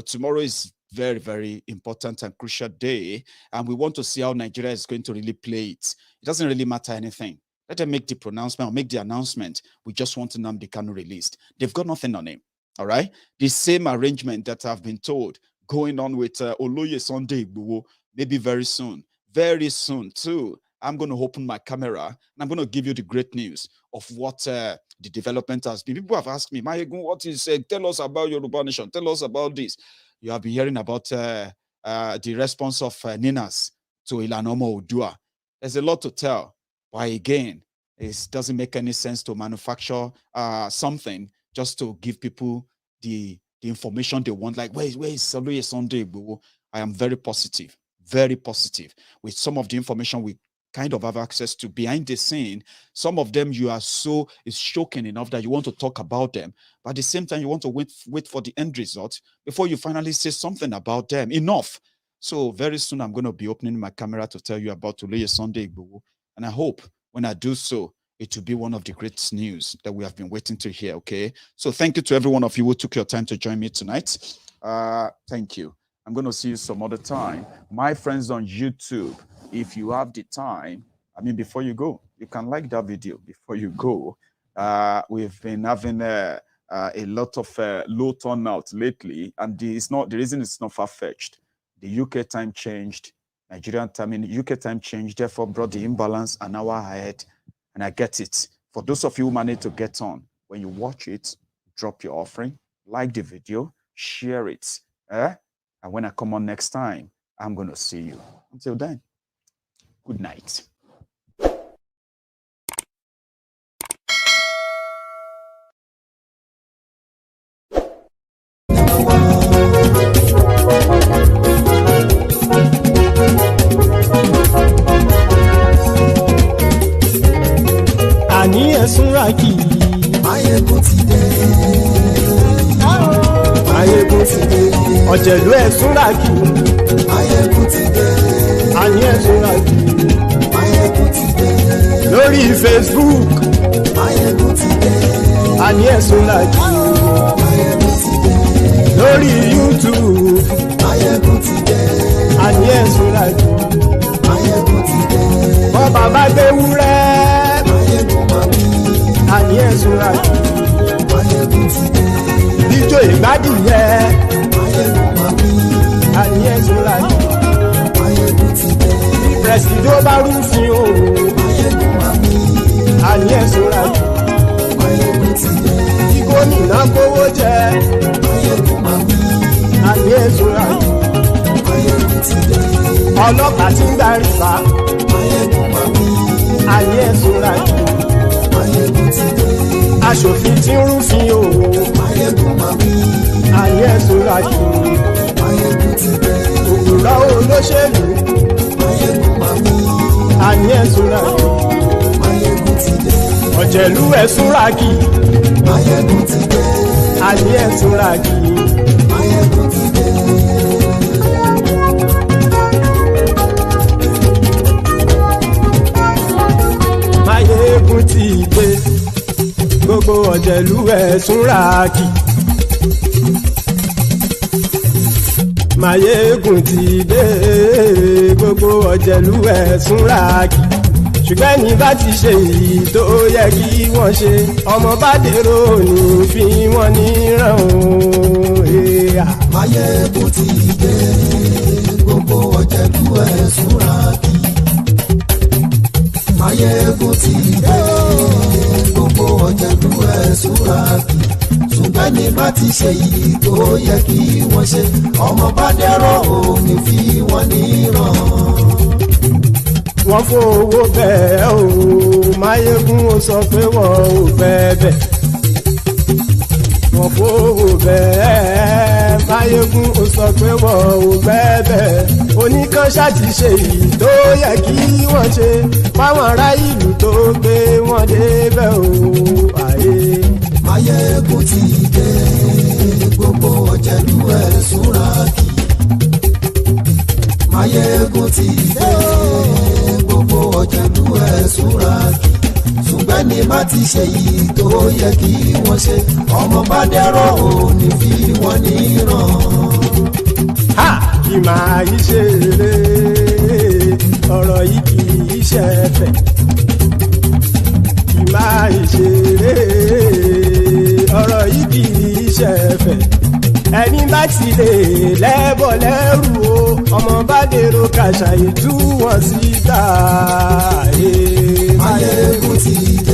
tomorrow is very, very important and crucial day. And we want to see how Nigeria is going to really play it. It doesn't really matter anything. Let them make the pronouncement or make the announcement. We just want Nnamdi Kanu released. They've got nothing on him. All right. The same arrangement that I've been told going on with Oloye Sunday Igboho, maybe very soon too. I'm going to open my camera and I'm going to give you the great news of what the development has been. People have asked me, Maiyegun, what is tell us about Yoruba Nation? Tell us about this. You have been hearing about the response of Ninas to Ilanomo Odua. There's a lot to tell. Why again, it doesn't make any sense to manufacture something just to give people the information they want. Like, where is Oloye Sunday Igboho? I am very positive very positive with some of the information we kind of have access to behind the scene. Some of them you are so is shocking enough that you want to talk about them, but at the same time you want to wait for the end result before you finally say something about them. Enough. So very soon I'm going to be opening my camera to tell you about Olóyè Sunday Igboho, and I hope when I do so, it will be one of the great news that we have been waiting to hear. Okay, so thank you to every one of you who took your time to join me tonight. Thank you. I'm going to see you some other time. My friends on YouTube, if you have the time, I mean, before you go, you can like that video before you go. We've been having a lot of low turnout lately, and the reason it's not far-fetched. The UK time changed, Nigerian time, UK time changed, therefore brought the imbalance an hour ahead, and I get it. For those of you who manage to get on, when you watch it, drop your offering, like the video, share it, and when I come on next time, I'm going to see you. Until then, good night. Àní ẹ̀sùn ràkì. Maiyegun ti dé. Maiyegun ti dé. Ọ̀jẹ̀lú ẹ̀sùn ràkì. Maiyegun ti dé. Àní ẹ̀sùn ràkì. Maiyegun ti dé. Lórí Facebook. Maiyegun ti dé. Àní ẹ̀sùn ràkì. Maiyegun ti dé. Lórí YouTube. Maiyegun ti dé. Àní ẹ̀sùn ràkì. Maiyegun ti dé. Bọ́ bàbá gbé wúrẹ́. Àní ẹ̀sùn ràkì. Maiyegun ti dé. Díjọ́ ìgbádìyẹ. Maiyegun máa wí. Àní ẹ̀sùn ràkì. Maiyegun ti dé. Bí pẹ̀sìdó bá rúfin o. Maiyegun máa wí. Àní ẹ̀sùn ràkì. Maiyegun ti dé. Bí gómìnà kówó jẹ. Maiyegun máa wí. Àní ẹ̀sùn ràkì. Maiyegun ti dé. Ọlọ́pàá tí ń gba rìbá. Maiyegun máa wí. Àní ẹ̀sùn ràkì. Maiyegun ti dé. Aṣòfin tí ń rúfin o. Maiyegun máa wí. Àní ẹ̀sùn ràkì. Maiyegun ti dé. Òwúrọ̀ olóṣèlú. Maiyegun máa wí. Àní ẹ̀sùn ràkì. Maiyegun ti dé. Ọ̀jẹ̀lú ẹ̀sùn ràkì. Maiyegun ti dé. Àní ẹ̀sùn ràkì. Maiyegun ti dé. Maiyegun ti dé. Gbogbo ọ̀jẹ̀lú ẹ̀sùn ràkì. Maiyegun ti dé. Gbogbo ọ̀jẹ̀lú ẹ̀sùn ràkì. Ṣùgbọ́n ní bá ti ṣe èyí tó yẹ kí wọ́n ṣe, ọmọ bá dèrò ní fi wọ́n níran o. Maiyegun ti dé. Gbogbo ọ̀jẹ̀lú ẹ̀sùn ràkì. Maiyegun ti dé. Gbogbo ọ̀jẹ̀lú ẹ̀sùn ràkì. Ṣùgbọ́n ní bá ti ṣe èyí tó yẹ kí wọ́n ṣe, ọmọ bá dèrò ní fi wọ́n níran. Wọ́n fowó bẹ́ẹ̀ o, Maiyegun ó sọ pé wọ́n ò fẹ́ bẹ̀. Wọ́n fowó bẹ́ẹ̀, Maiyegun ó sọ pé wọ́n ò fẹ́ bẹ̀. Oníkan ṣáàtì ṣe èyí tó yẹ kí wọ́n ṣe, fáwọn ará ìlú tó gbé wọn débẹ̀ o. Maiyegun ti dé. Gbogbo ọ̀jẹ̀lú ẹ̀sùn ràkì. Maiyegun ti dé. Gbogbo ọ̀jẹ̀lú ẹ̀sùn ràkì. Ṣùgbọ́n ní bá ti ṣe yìí tó yẹ kí wọ́n ṣe, ọmọ bá dẹ́rọ̀ ò ní fi wọ́n níran. Kì máa yí ṣe eré, ọ̀rọ̀ yìí kì í ṣe ẹ̀fẹ̀. Kì máa yí ṣe eré, ọ̀rọ̀ yìí kì í ṣe ẹ̀fẹ̀. Ẹni bá ti lè lẹ́bọ̀ lẹ́rù o, ọmọ bá dèrò kàṣà ìtú wọn síta. Maiyegun ti dé.